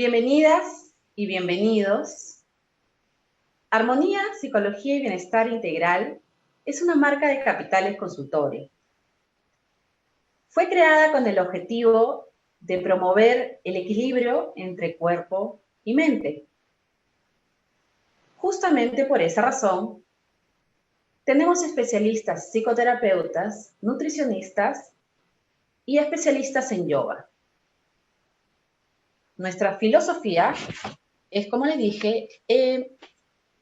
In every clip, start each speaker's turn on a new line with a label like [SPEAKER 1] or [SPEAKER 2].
[SPEAKER 1] Bienvenidas y bienvenidos. Armonía, Psicología y Bienestar Integral es una marca de Capitales Consultores. Fue creada con el objetivo de promover el equilibrio entre cuerpo y mente. Justamente por esa razón, tenemos especialistas psicoterapeutas, nutricionistas y especialistas en yoga. Nuestra filosofía es, como les dije,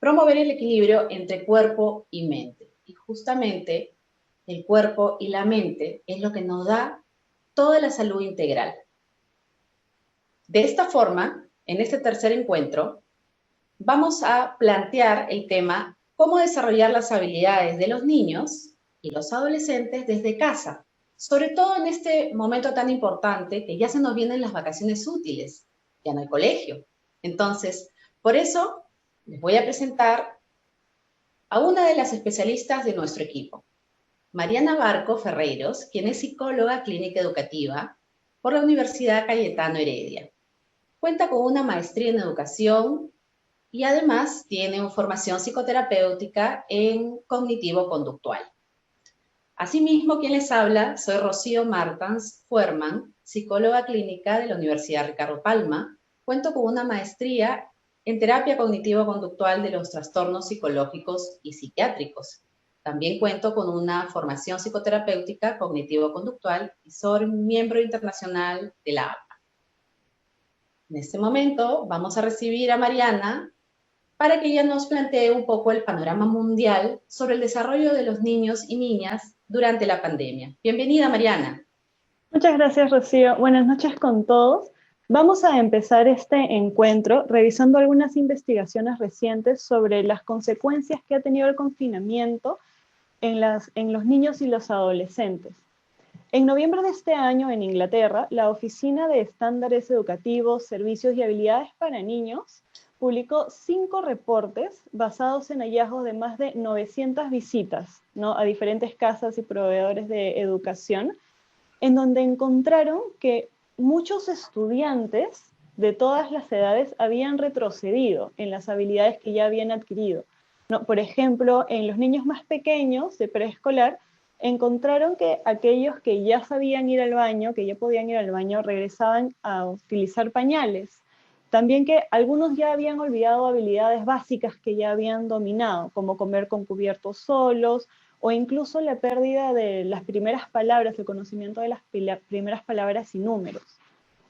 [SPEAKER 1] promover el equilibrio entre cuerpo y mente. Y justamente el cuerpo y la mente es lo que nos da toda la salud integral. De esta forma, en este tercer encuentro, vamos a plantear el tema cómo desarrollar las habilidades de los niños y los adolescentes desde casa, sobre todo en este momento tan importante que ya se nos vienen las vacaciones útiles, ya no hay colegio. Entonces, por eso les voy a presentar a una de las especialistas de nuestro equipo, Mariana Barco Ferreiros, quien es psicóloga clínica educativa por la Universidad Cayetano Heredia. Cuenta con una maestría en educación y además tiene una formación psicoterapéutica en cognitivo-conductual. Asimismo, quien les habla, soy Rocío Martans Fuerman, psicóloga clínica de la Universidad Ricardo Palma. Cuento con una maestría en terapia cognitivo-conductual de los trastornos psicológicos y psiquiátricos. También cuento con una formación psicoterapéutica cognitivo-conductual y soy miembro internacional de la APA. En este momento vamos a recibir a Mariana para que ella nos plantee un poco el panorama mundial sobre el desarrollo de los niños y niñas durante la pandemia. Bienvenida, Mariana.
[SPEAKER 2] Muchas gracias, Rocío. Buenas noches con todos. Vamos a empezar este encuentro revisando algunas investigaciones recientes sobre las consecuencias que ha tenido el confinamiento en los niños y los adolescentes. En noviembre de este año, en Inglaterra, la Oficina de Estándares Educativos, Servicios y Habilidades para Niños publicó 5 reportes basados en hallazgos de más de 900 visitas, ¿no?, a diferentes casas y proveedores de educación, en donde encontraron que muchos estudiantes de todas las edades habían retrocedido en las habilidades que ya habían adquirido, ¿no? Por ejemplo, en los niños más pequeños de preescolar, encontraron que aquellos que ya sabían ir al baño, que ya podían ir al baño, regresaban a utilizar pañales. También que algunos ya habían olvidado habilidades básicas que ya habían dominado, como comer con cubiertos solos, o incluso la pérdida de las primeras palabras, el conocimiento de las primeras palabras y números.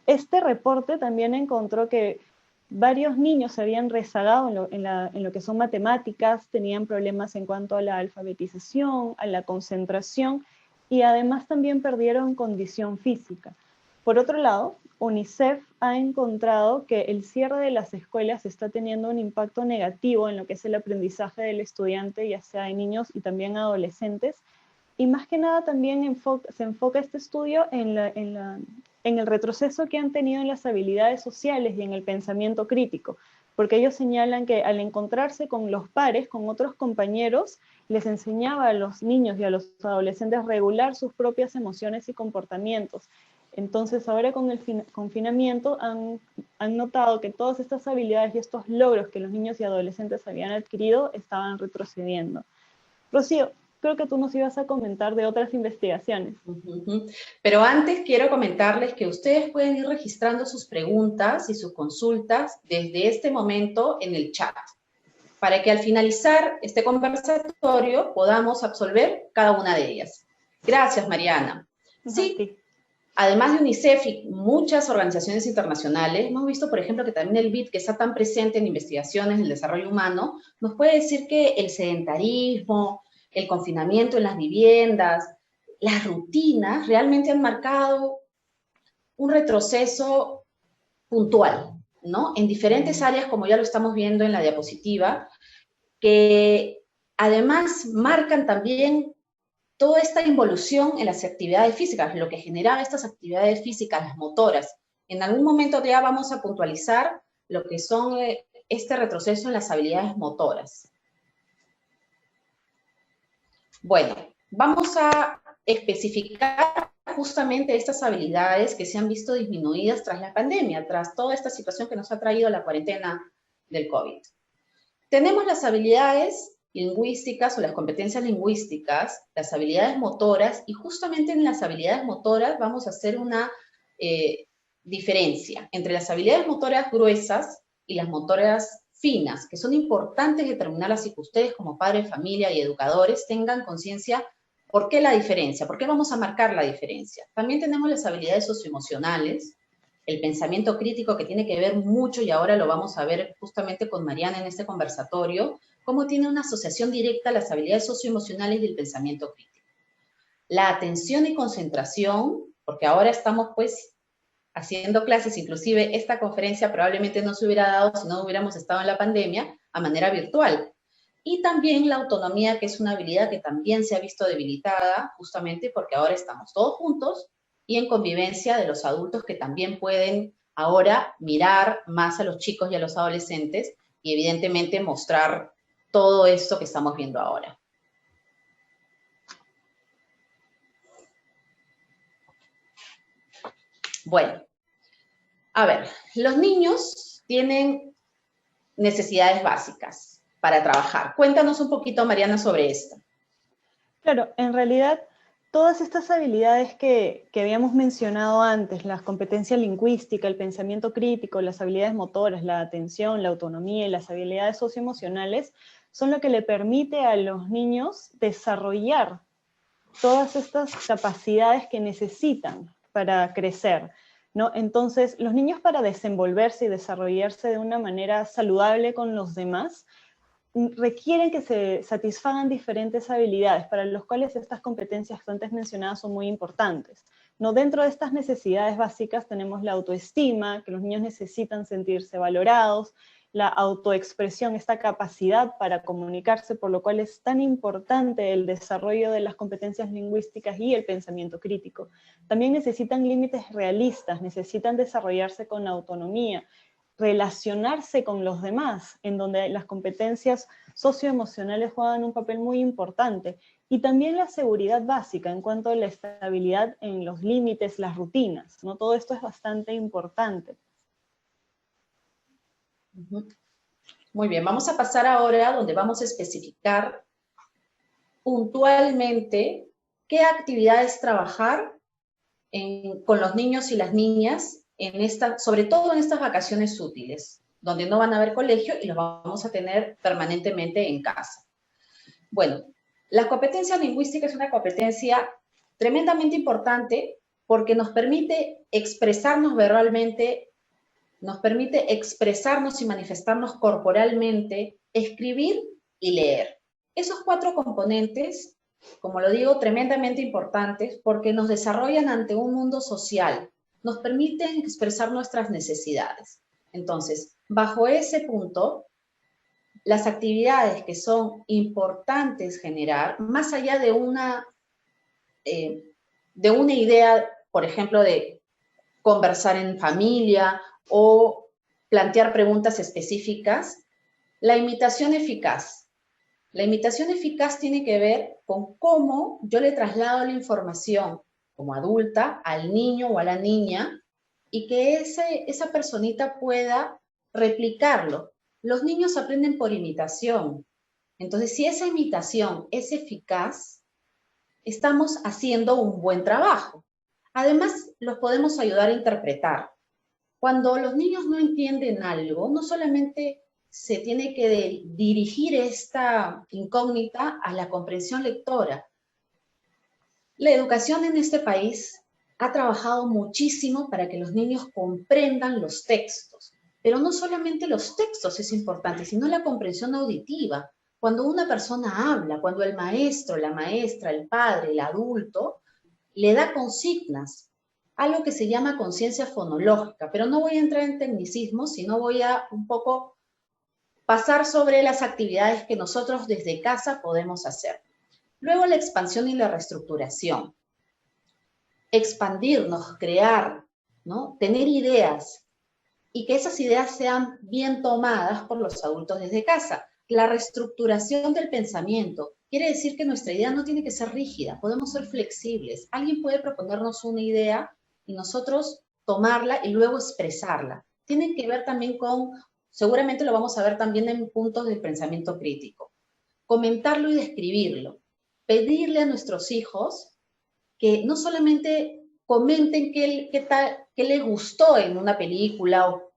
[SPEAKER 2] Este reporte también encontró que varios niños se habían rezagado en lo que son matemáticas, tenían problemas en cuanto a la alfabetización, a la concentración, y además también perdieron condición física. Por otro lado, UNICEF ha encontrado que el cierre de las escuelas está teniendo un impacto negativo en lo que es el aprendizaje del estudiante, ya sea de niños y también adolescentes, y más que nada también se enfoca este estudio en el retroceso que han tenido en las habilidades sociales y en el pensamiento crítico, porque ellos señalan que al encontrarse con los pares, con otros compañeros, les enseñaba a los niños y a los adolescentes a regular sus propias emociones y comportamientos. Entonces ahora con el confinamiento han notado que todas estas habilidades y estos logros que los niños y adolescentes habían adquirido estaban retrocediendo. Rocío, creo que tú nos ibas a comentar de otras investigaciones.
[SPEAKER 1] Pero antes quiero comentarles que ustedes pueden ir registrando sus preguntas y sus consultas desde este momento en el chat, para que al finalizar este conversatorio podamos absolver cada una de ellas. Gracias, Mariana. Sí. Además de UNICEF y muchas organizaciones internacionales, hemos visto, por ejemplo, que también el BID, que está tan presente en investigaciones del desarrollo humano, nos puede decir que el sedentarismo, el confinamiento en las viviendas, las rutinas realmente han marcado un retroceso puntual, ¿no? En diferentes áreas, como ya lo estamos viendo en la diapositiva, que además marcan también toda esta involución en las actividades físicas, lo que generaba estas actividades físicas, las motoras. En algún momento ya vamos a puntualizar lo que son este retroceso en las habilidades motoras. Bueno, vamos a especificar justamente estas habilidades que se han visto disminuidas tras la pandemia, tras toda esta situación que nos ha traído la cuarentena del COVID. Tenemos las habilidades lingüísticas o las competencias lingüísticas, las habilidades motoras, y justamente en las habilidades motoras vamos a hacer una diferencia entre las habilidades motoras gruesas y las motoras finas, que son importantes determinarlas y que ustedes como padres de familia y educadores tengan conciencia. ¿Por qué la diferencia? ¿Por qué vamos a marcar la diferencia? También tenemos las habilidades socioemocionales, el pensamiento crítico, que tiene que ver mucho, y ahora lo vamos a ver justamente con Mariana en este conversatorio, cómo tiene una asociación directa las habilidades socioemocionales y el pensamiento crítico. La atención y concentración, porque ahora estamos pues haciendo clases, inclusive esta conferencia probablemente no se hubiera dado si no hubiéramos estado en la pandemia, a manera virtual. Y también la autonomía, que es una habilidad que también se ha visto debilitada, justamente porque ahora estamos todos juntos y en convivencia de los adultos, que también pueden ahora mirar más a los chicos y a los adolescentes y evidentemente mostrar todo esto que estamos viendo ahora. Bueno, a ver, los niños tienen necesidades básicas para trabajar. Cuéntanos un poquito, Mariana, sobre esto.
[SPEAKER 2] Claro, en realidad todas estas habilidades que habíamos mencionado antes, las competencias lingüísticas, el pensamiento crítico, las habilidades motoras, la atención, la autonomía y las habilidades socioemocionales, son lo que le permite a los niños desarrollar todas estas capacidades que necesitan para crecer, ¿no? Entonces, los niños, para desenvolverse y desarrollarse de una manera saludable con los demás, requieren que se satisfagan diferentes habilidades, para los cuales estas competencias antes mencionadas son muy importantes. ¿No? Dentro de estas necesidades básicas tenemos la autoestima, que los niños necesitan sentirse valorados, la autoexpresión, esta capacidad para comunicarse, por lo cual es tan importante el desarrollo de las competencias lingüísticas y el pensamiento crítico. También necesitan límites realistas, necesitan desarrollarse con autonomía, relacionarse con los demás, en donde las competencias socioemocionales juegan un papel muy importante, y también la seguridad básica en cuanto a la estabilidad en los límites, las rutinas, ¿no? Todo esto es bastante importante.
[SPEAKER 1] Muy bien, vamos a pasar ahora donde vamos a especificar puntualmente qué actividades trabajar con los niños y las niñas, sobre todo en estas vacaciones útiles, donde no van a haber colegio y los vamos a tener permanentemente en casa. Bueno, la competencia lingüística es una competencia tremendamente importante porque nos permite expresarnos verbalmente, nos permite expresarnos y manifestarnos corporalmente, escribir y leer. Esos 4 componentes, como lo digo, tremendamente importantes porque nos desarrollan ante un mundo social, nos permiten expresar nuestras necesidades. Entonces, bajo ese punto, las actividades que son importantes generar, más allá de una idea, por ejemplo, de conversar en familia o plantear preguntas específicas, la imitación eficaz. La imitación eficaz tiene que ver con cómo yo le traslado la información como adulta al niño o a la niña y que esa personita pueda replicarlo. Los niños aprenden por imitación. Entonces, si esa imitación es eficaz, estamos haciendo un buen trabajo. Además, los podemos ayudar a interpretar. Cuando los niños no entienden algo, no solamente se tiene que dirigir esta incógnita a la comprensión lectora. La educación en este país ha trabajado muchísimo para que los niños comprendan los textos, pero no solamente los textos es importante, sino la comprensión auditiva. Cuando una persona habla, cuando el maestro, la maestra, el padre, el adulto, le da consignas, algo que se llama conciencia fonológica, pero no voy a entrar en tecnicismos, sino voy a un poco pasar sobre las actividades que nosotros desde casa podemos hacer. Luego la expansión y la reestructuración. Expandirnos, crear, ¿no? Tener ideas y que esas ideas sean bien tomadas por los adultos desde casa. La reestructuración del pensamiento. quiere decir que nuestra idea no tiene que ser rígida, podemos ser flexibles. Alguien puede proponernos una idea y nosotros tomarla y luego expresarla. Tiene que ver también con, seguramente lo vamos a ver también en puntos del pensamiento crítico. Comentarlo y describirlo. Pedirle a nuestros hijos que no solamente comenten qué les gustó en una película o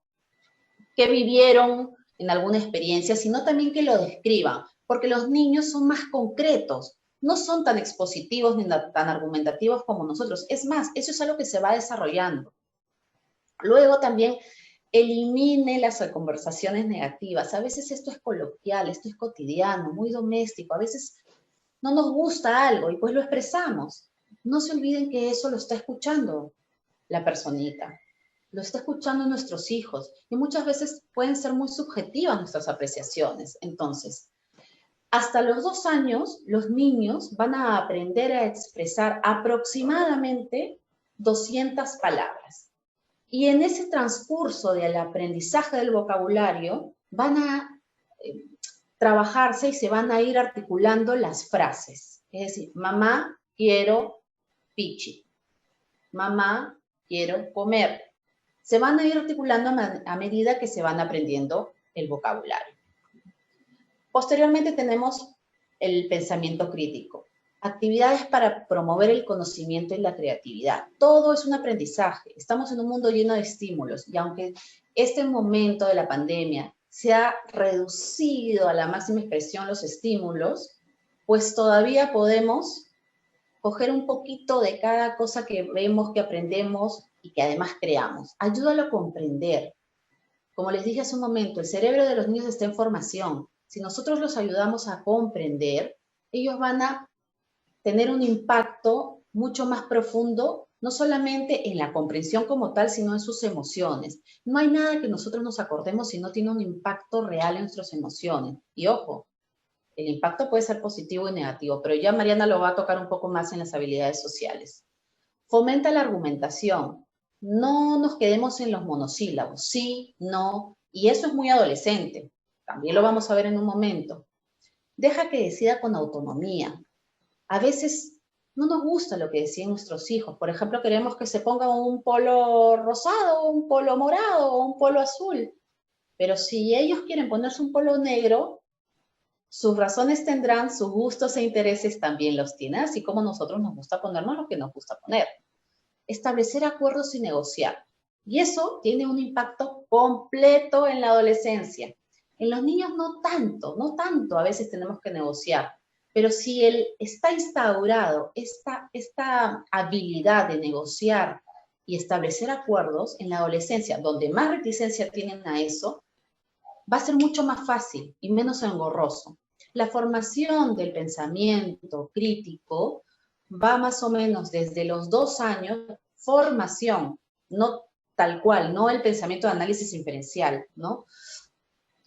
[SPEAKER 1] qué vivieron en alguna experiencia, sino también que lo describan, porque los niños son más concretos, no son tan expositivos ni tan argumentativos como nosotros. Es más, eso es algo que se va desarrollando. Luego también elimine las conversaciones negativas. A veces esto es coloquial, esto es cotidiano, muy doméstico. A veces no nos gusta algo y pues lo expresamos. No se olviden que eso lo está escuchando la personita, lo está escuchando nuestros hijos y muchas veces pueden ser muy subjetivas nuestras apreciaciones. Entonces, hasta los 2 años, los niños van a aprender a expresar aproximadamente 200 palabras. Y en ese transcurso del aprendizaje del vocabulario van a trabajarse y se van a ir articulando las frases. Es decir, mamá, quiero pichi. Mamá, quiero comer. Se van a ir articulando a medida que se van aprendiendo el vocabulario. Posteriormente tenemos el pensamiento crítico. Actividades para promover el conocimiento y la creatividad. Todo es un aprendizaje. Estamos en un mundo lleno de estímulos y aunque este momento de la pandemia se ha reducido a la máxima expresión los estímulos, pues todavía podemos coger un poquito de cada cosa que vemos, que aprendemos y que además creamos. Ayúdalo a comprender. Como les dije hace un momento, el cerebro de los niños está en formación. Si nosotros los ayudamos a comprender, ellos van a tener un impacto mucho más profundo, no solamente en la comprensión como tal, sino en sus emociones. No hay nada que nosotros nos acordemos si no tiene un impacto real en nuestras emociones. Y ojo, el impacto puede ser positivo y negativo, pero ya Mariana lo va a tocar un poco más en las habilidades sociales. Fomenta la argumentación. No nos quedemos en los monosílabos, sí, no, y eso es muy adolescente. También lo vamos a ver en un momento. Deja que decida con autonomía. A veces no nos gusta lo que decían nuestros hijos. Por ejemplo, queremos que se ponga un polo rosado, un polo morado o un polo azul. Pero si ellos quieren ponerse un polo negro, sus razones tendrán, sus gustos e intereses también los tienen, así como nosotros nos gusta ponernos lo que nos gusta poner. Establecer acuerdos y negociar. Y eso tiene un impacto completo en la adolescencia. En los niños no tanto, no tanto a veces tenemos que negociar, pero si él está instaurado esta habilidad de negociar y establecer acuerdos en la adolescencia, donde más reticencia tienen a eso, va a ser mucho más fácil y menos engorroso. La formación del pensamiento crítico va más o menos desde los 2 años, formación, no tal cual, no el pensamiento de análisis inferencial, ¿no?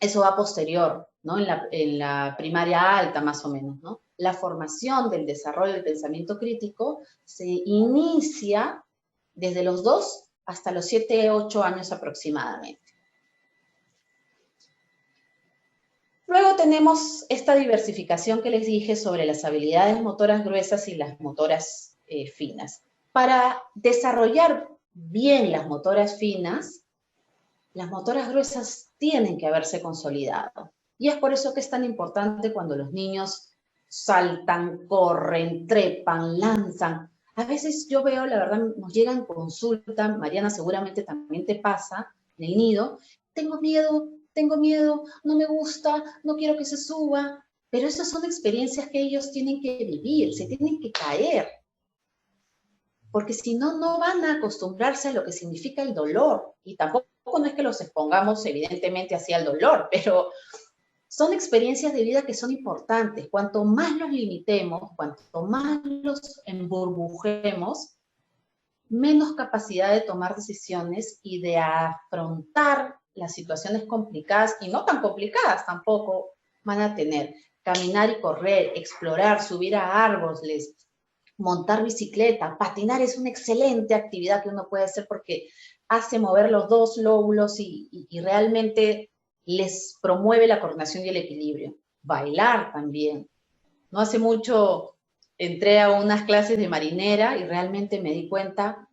[SPEAKER 1] Eso va posterior, ¿no? En la primaria alta más o menos, ¿no? La formación del desarrollo del pensamiento crítico se inicia desde los 2 hasta los 7, 8 años aproximadamente. Luego tenemos esta diversificación que les dije sobre las habilidades motoras gruesas y las motoras finas. Para desarrollar bien las motoras finas, las motoras gruesas tienen que haberse consolidado. Y es por eso que es tan importante cuando los niños saltan, corren, trepan, lanzan. A veces yo veo, la verdad, nos llegan consulta, Mariana seguramente también te pasa, en el nido, tengo miedo, no me gusta, no quiero que se suba, pero esas son experiencias que ellos tienen que vivir, se tienen que caer, porque si no, no van a acostumbrarse a lo que significa el dolor, y tampoco no es que los expongamos evidentemente hacia el dolor, pero son experiencias de vida que son importantes. Cuanto más los limitemos, cuanto más los emburbujemos, menos capacidad de tomar decisiones y de afrontar las situaciones complicadas y no tan complicadas tampoco van a tener. Caminar y correr, explorar, subir a árboles, montar bicicleta, patinar es una excelente actividad que uno puede hacer porque hace mover los 2 lóbulos y realmente les promueve la coordinación y el equilibrio. Bailar también, No hace mucho entré a unas clases de marinera y realmente me di cuenta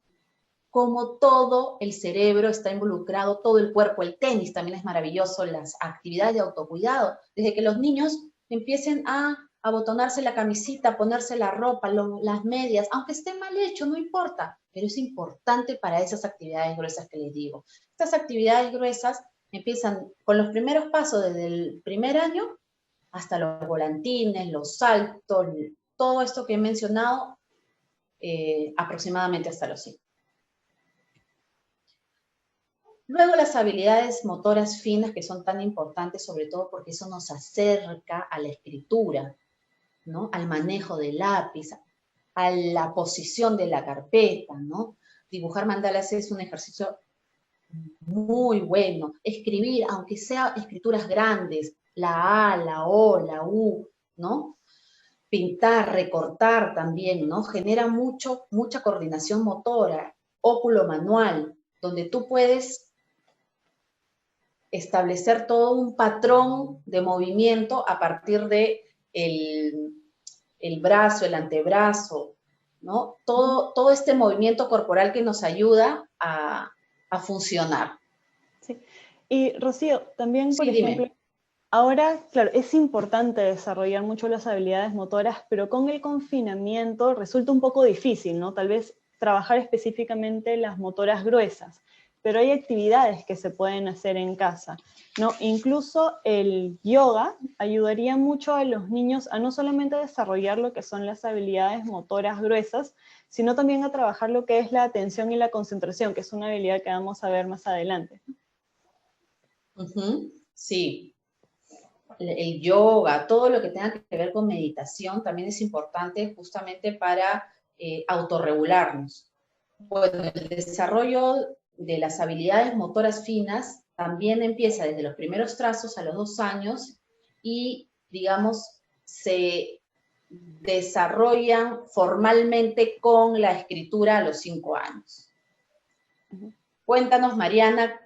[SPEAKER 1] cómo todo el cerebro está involucrado, todo el cuerpo, el tenis también es maravilloso, las actividades de autocuidado, desde que los niños empiecen a abotonarse la camisita, ponerse la ropa, las medias, aunque esté mal hecho, no importa, pero es importante para esas actividades gruesas que les digo. Estas actividades gruesas empiezan con los primeros pasos desde el primer año hasta los volantines, los saltos, todo esto que he mencionado, aproximadamente hasta los 5. Luego las habilidades motoras finas que son tan importantes, sobre todo porque eso nos acerca a la escritura, ¿no? Al manejo del lápiz, a la posición de la carpeta, ¿no? Dibujar mandalas es un ejercicio muy bueno. Escribir, aunque sea escrituras grandes, la A, la O, la U, ¿no? Pintar, recortar también, ¿no? Genera mucha coordinación motora, óculo manual, donde tú puedes establecer todo un patrón de movimiento a partir de el brazo, el antebrazo, ¿no? Todo este movimiento corporal que nos ayuda a funcionar.
[SPEAKER 2] Sí. Y Rocío, también, por
[SPEAKER 1] Sí,
[SPEAKER 2] ejemplo,
[SPEAKER 1] dime.
[SPEAKER 2] ahora, claro, es importante desarrollar mucho las habilidades motoras, pero con el confinamiento resulta un poco difícil, ¿no? Tal vez trabajar específicamente las motoras gruesas, pero hay actividades que se pueden hacer en casa, ¿no? Incluso el yoga ayudaría mucho a los niños a no solamente desarrollar lo que son las habilidades motoras gruesas, sino también a trabajar lo que es la atención y la concentración, que es una habilidad que vamos a ver más adelante.
[SPEAKER 1] Sí, el yoga, todo lo que tenga que ver con meditación también es importante justamente para autorregularnos. Bueno, el desarrollo de las habilidades motoras finas también empieza desde los primeros trazos a los 2 años y, digamos, se desarrollan formalmente con la escritura a los 5 años. Cuéntanos, Mariana,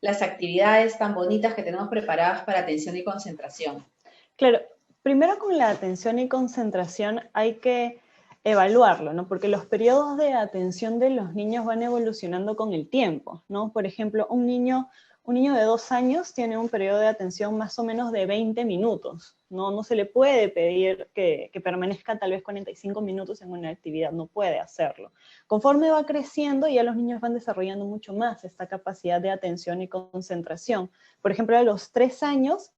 [SPEAKER 1] las actividades tan bonitas que tenemos preparadas para atención y concentración.
[SPEAKER 2] Claro, primero con la atención y concentración hay que evaluarlo, ¿no? Porque los periodos de atención de los niños van evolucionando con el tiempo, ¿no? Por ejemplo, un niño de 2 años tiene un periodo de atención más o menos de 20 minutos, ¿no? No se le puede pedir que permanezca tal vez 45 minutos en una actividad, no puede hacerlo. Conforme va creciendo, ya los niños van desarrollando mucho más esta capacidad de atención y concentración. Por ejemplo, a los 3 años,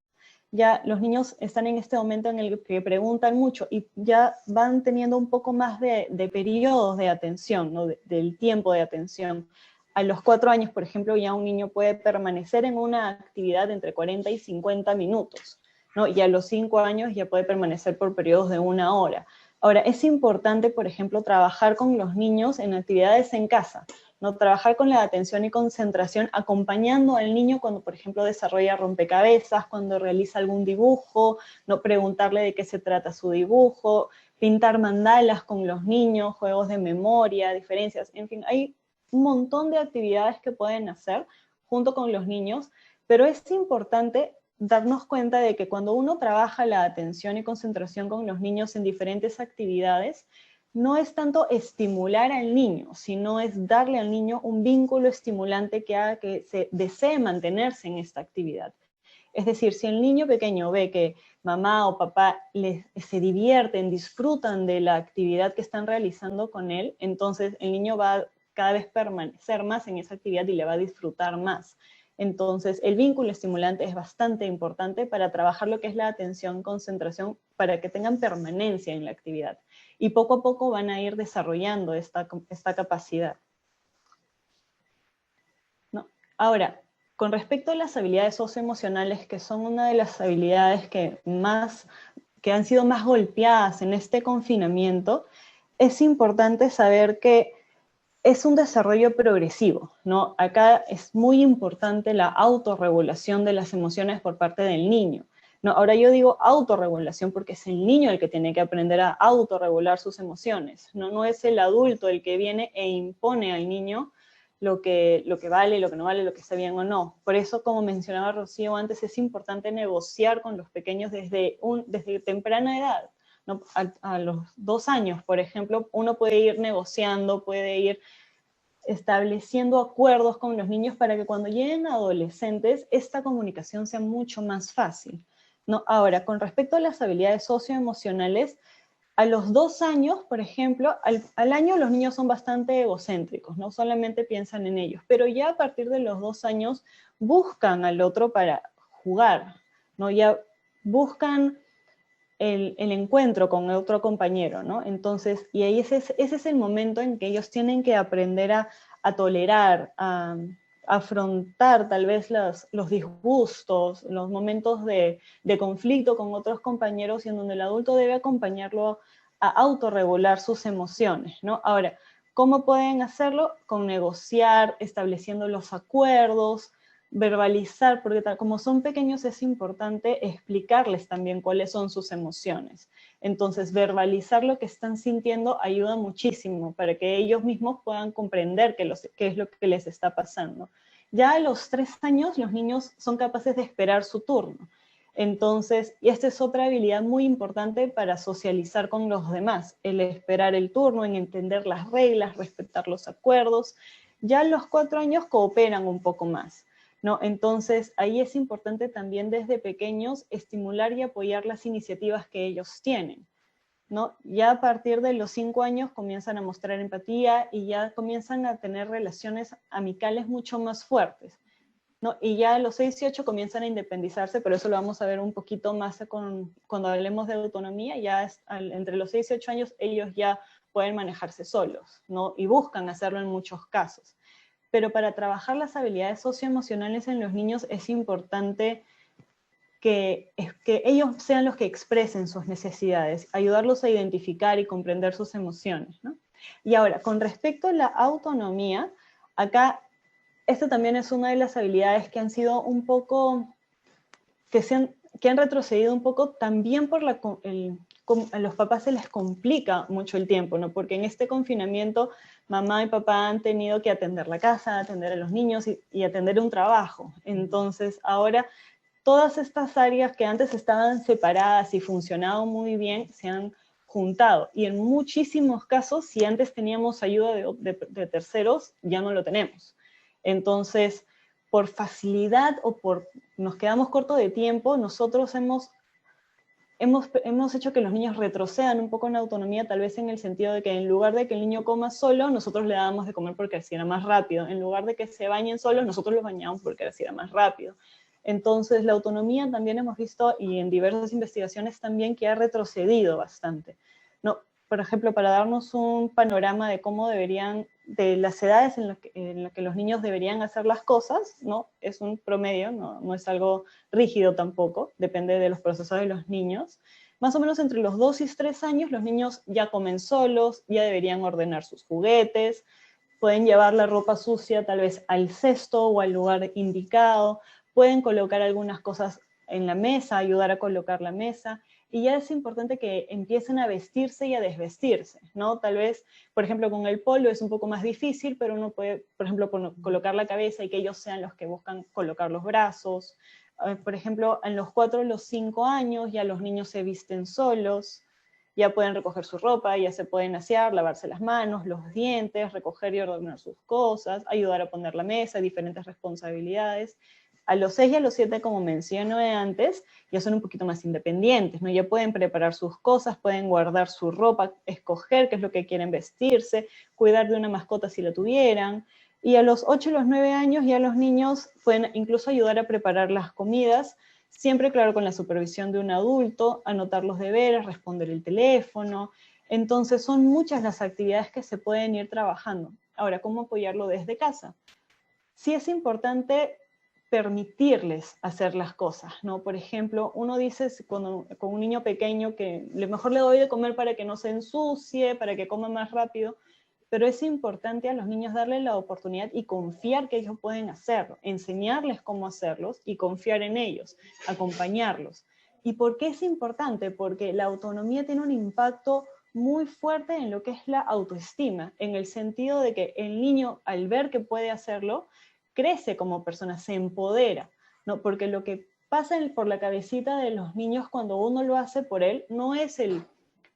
[SPEAKER 2] ya los niños están en este momento en el que preguntan mucho y ya van teniendo un poco más de periodos de atención, ¿no? Del tiempo de atención. A los 4 años, por ejemplo, ya un niño puede permanecer en una actividad entre 40 y 50 minutos, ¿no? Y a los 5 años ya puede permanecer por periodos de 1 hora. Ahora, es importante, por ejemplo, trabajar con los niños en actividades en casa, ¿no? Trabajar con la atención y concentración acompañando al niño cuando, por ejemplo, desarrolla rompecabezas, cuando realiza algún dibujo, no preguntarle de qué se trata su dibujo, pintar mandalas con los niños, juegos de memoria, diferencias, en fin, hay un montón de actividades que pueden hacer junto con los niños, pero es importante darnos cuenta de que cuando uno trabaja la atención y concentración con los niños en diferentes actividades, no es tanto estimular al niño, sino es darle al niño un vínculo estimulante que haga que se desee mantenerse en esta actividad. Es decir, si el niño pequeño ve que mamá o papá se divierten, disfrutan de la actividad que están realizando con él, entonces el niño va a cada vez permanecer más en esa actividad y le va a disfrutar más. Entonces, el vínculo estimulante es bastante importante para trabajar lo que es la atención, concentración, para que tengan permanencia en la actividad. Y poco a poco van a ir desarrollando esta capacidad, ¿no? Ahora, con respecto a las habilidades socioemocionales, que son una de las habilidades que han sido más golpeadas en este confinamiento, es importante saber que es un desarrollo progresivo, ¿no? Acá es muy importante la autorregulación de las emociones por parte del niño, ¿no? Ahora yo digo autorregulación porque es el niño el que tiene que aprender a autorregular sus emociones, ¿no? No es el adulto el que viene e impone al niño lo que vale, lo que no vale, lo que está bien o no. Por eso, como mencionaba Rocío antes, es importante negociar con los pequeños desde temprana edad, ¿no? A los 2 años, por ejemplo, uno puede ir negociando, puede ir estableciendo acuerdos con los niños para que cuando lleguen adolescentes esta comunicación sea mucho más fácil, ¿no? Ahora, con respecto a las habilidades socioemocionales, a los 2 años, por ejemplo, al año los niños son bastante egocéntricos, no solamente piensan en ellos, pero ya a partir de los 2 años buscan al otro para jugar, ¿no? Ya buscan el encuentro con otro compañero, ¿no? Entonces, y ahí ese es el momento en que ellos tienen que aprender a tolerar, a afrontar tal vez los disgustos, los momentos de conflicto con otros compañeros y en donde el adulto debe acompañarlo a autorregular sus emociones, ¿no? Ahora, ¿cómo pueden hacerlo? Con negociar, estableciendo los acuerdos, verbalizar, porque como son pequeños es importante explicarles también cuáles son sus emociones. Entonces, verbalizar lo que están sintiendo ayuda muchísimo para que ellos mismos puedan comprender qué es lo que les está pasando. Ya a los 3 años los niños son capaces de esperar su turno. Entonces, y esta es otra habilidad muy importante para socializar con los demás, el esperar el turno, en entender las reglas, respetar los acuerdos. Ya a los 4 años cooperan un poco más, ¿no? Entonces, ahí es importante también desde pequeños estimular y apoyar las iniciativas que ellos tienen, ¿no? Ya a partir de los 5 años comienzan a mostrar empatía y ya comienzan a tener relaciones amicales mucho más fuertes, ¿no? Y ya a los 6 y 8 comienzan a independizarse, pero eso lo vamos a ver un poquito más cuando hablemos de autonomía. Ya entre los 6 y 8 años ellos ya pueden manejarse solos, ¿no? Y buscan hacerlo en muchos casos. Pero para trabajar las habilidades socioemocionales en los niños es importante que ellos sean los que expresen sus necesidades, ayudarlos a identificar y comprender sus emociones, ¿no? Y ahora, con respecto a la autonomía, acá, esta también es una de las habilidades que han sido un poco, que han retrocedido un poco también por a los papás se les complica mucho el tiempo, ¿no? Porque en este confinamiento mamá y papá han tenido que atender la casa, atender a los niños y atender un trabajo. Entonces ahora todas estas áreas que antes estaban separadas y funcionaban muy bien se han juntado. Y en muchísimos casos, si antes teníamos ayuda de terceros, ya no lo tenemos. Entonces, por facilidad o nos quedamos cortos de tiempo, nosotros hemos hecho que los niños retrocedan un poco en autonomía, tal vez en el sentido de que en lugar de que el niño coma solo, nosotros le dábamos de comer porque así era más rápido. En lugar de que se bañen solos, nosotros los bañamos porque así era más rápido. Entonces, la autonomía también hemos visto, y en diversas investigaciones también, que ha retrocedido bastante. No, por ejemplo, para darnos un panorama de cómo de las edades en las que los niños deberían hacer las cosas, ¿no? Es un promedio, no es algo rígido tampoco, depende de los procesos de los niños. Más o menos entre los 2 y 3 años, los niños ya comen solos, ya deberían ordenar sus juguetes, pueden llevar la ropa sucia tal vez al cesto o al lugar indicado, pueden colocar algunas cosas en la mesa, ayudar a colocar la mesa, y ya es importante que empiecen a vestirse y a desvestirse, ¿no? Tal vez, por ejemplo, con el polo es un poco más difícil, pero uno puede, por ejemplo, colocar la cabeza y que ellos sean los que buscan colocar los brazos. Por ejemplo, en los 4 o los 5 años ya los niños se visten solos, ya pueden recoger su ropa, ya se pueden asear, lavarse las manos, los dientes, recoger y ordenar sus cosas, ayudar a poner la mesa, diferentes responsabilidades. A los 6 y a los 7, como mencioné antes, ya son un poquito más independientes, ¿no? Ya pueden preparar sus cosas, pueden guardar su ropa, escoger qué es lo que quieren vestirse, cuidar de una mascota si la tuvieran. Y a los 8 y los 9 años ya los niños pueden incluso ayudar a preparar las comidas, siempre, claro, con la supervisión de un adulto, anotar los deberes, responder el teléfono. Entonces son muchas las actividades que se pueden ir trabajando. Ahora, ¿cómo apoyarlo desde casa? Sí es importante permitirles hacer las cosas, ¿no? Por ejemplo, uno dice con un niño pequeño que mejor le doy de comer para que no se ensucie, para que coma más rápido, pero es importante a los niños darles la oportunidad y confiar que ellos pueden hacerlo, enseñarles cómo hacerlos y confiar en ellos, acompañarlos. ¿Y por qué es importante? Porque la autonomía tiene un impacto muy fuerte en lo que es la autoestima, en el sentido de que el niño, al ver que puede hacerlo, crece como persona, se empodera, ¿no? Porque lo que pasa por la cabecita de los niños cuando uno lo hace por él no es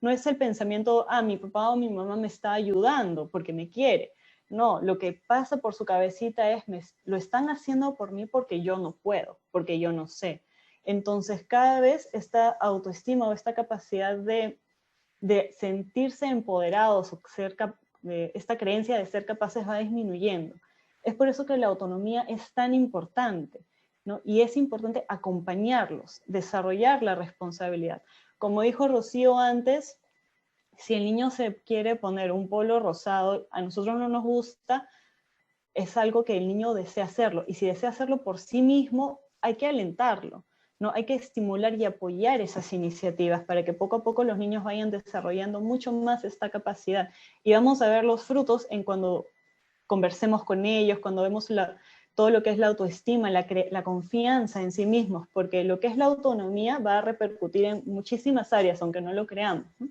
[SPEAKER 2] no es el pensamiento, mi papá o mi mamá me está ayudando porque me quiere. No, lo que pasa por su cabecita es, lo están haciendo por mí porque yo no puedo, porque yo no sé. Entonces, cada vez esta autoestima o esta capacidad de sentirse empoderados o esta creencia de ser capaces va disminuyendo. Es por eso que la autonomía es tan importante, ¿no? Y es importante acompañarlos, desarrollar la responsabilidad. Como dijo Rocío antes, si el niño se quiere poner un polo rosado, a nosotros no nos gusta, es algo que el niño desea hacerlo. Y si desea hacerlo por sí mismo, hay que alentarlo, ¿no? Hay que estimular y apoyar esas iniciativas para que poco a poco los niños vayan desarrollando mucho más esta capacidad. Y vamos a ver los frutos en cuando conversemos con ellos, cuando vemos todo lo que es la autoestima, la confianza en sí mismos, porque lo que es la autonomía va a repercutir en muchísimas áreas, aunque no lo creamos, ¿no?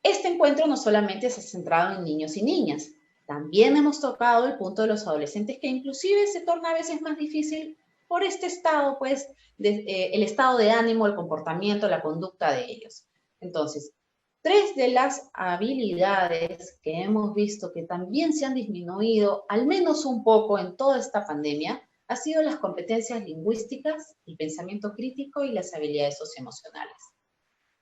[SPEAKER 1] Este encuentro no solamente se ha centrado en niños y niñas, también hemos tocado el punto de los adolescentes, que inclusive se torna a veces más difícil por este estado, pues, el estado de ánimo, el comportamiento, la conducta de ellos. Entonces, 3 de las habilidades que hemos visto que también se han disminuido, al menos un poco en toda esta pandemia, han sido las competencias lingüísticas, el pensamiento crítico y las habilidades socioemocionales,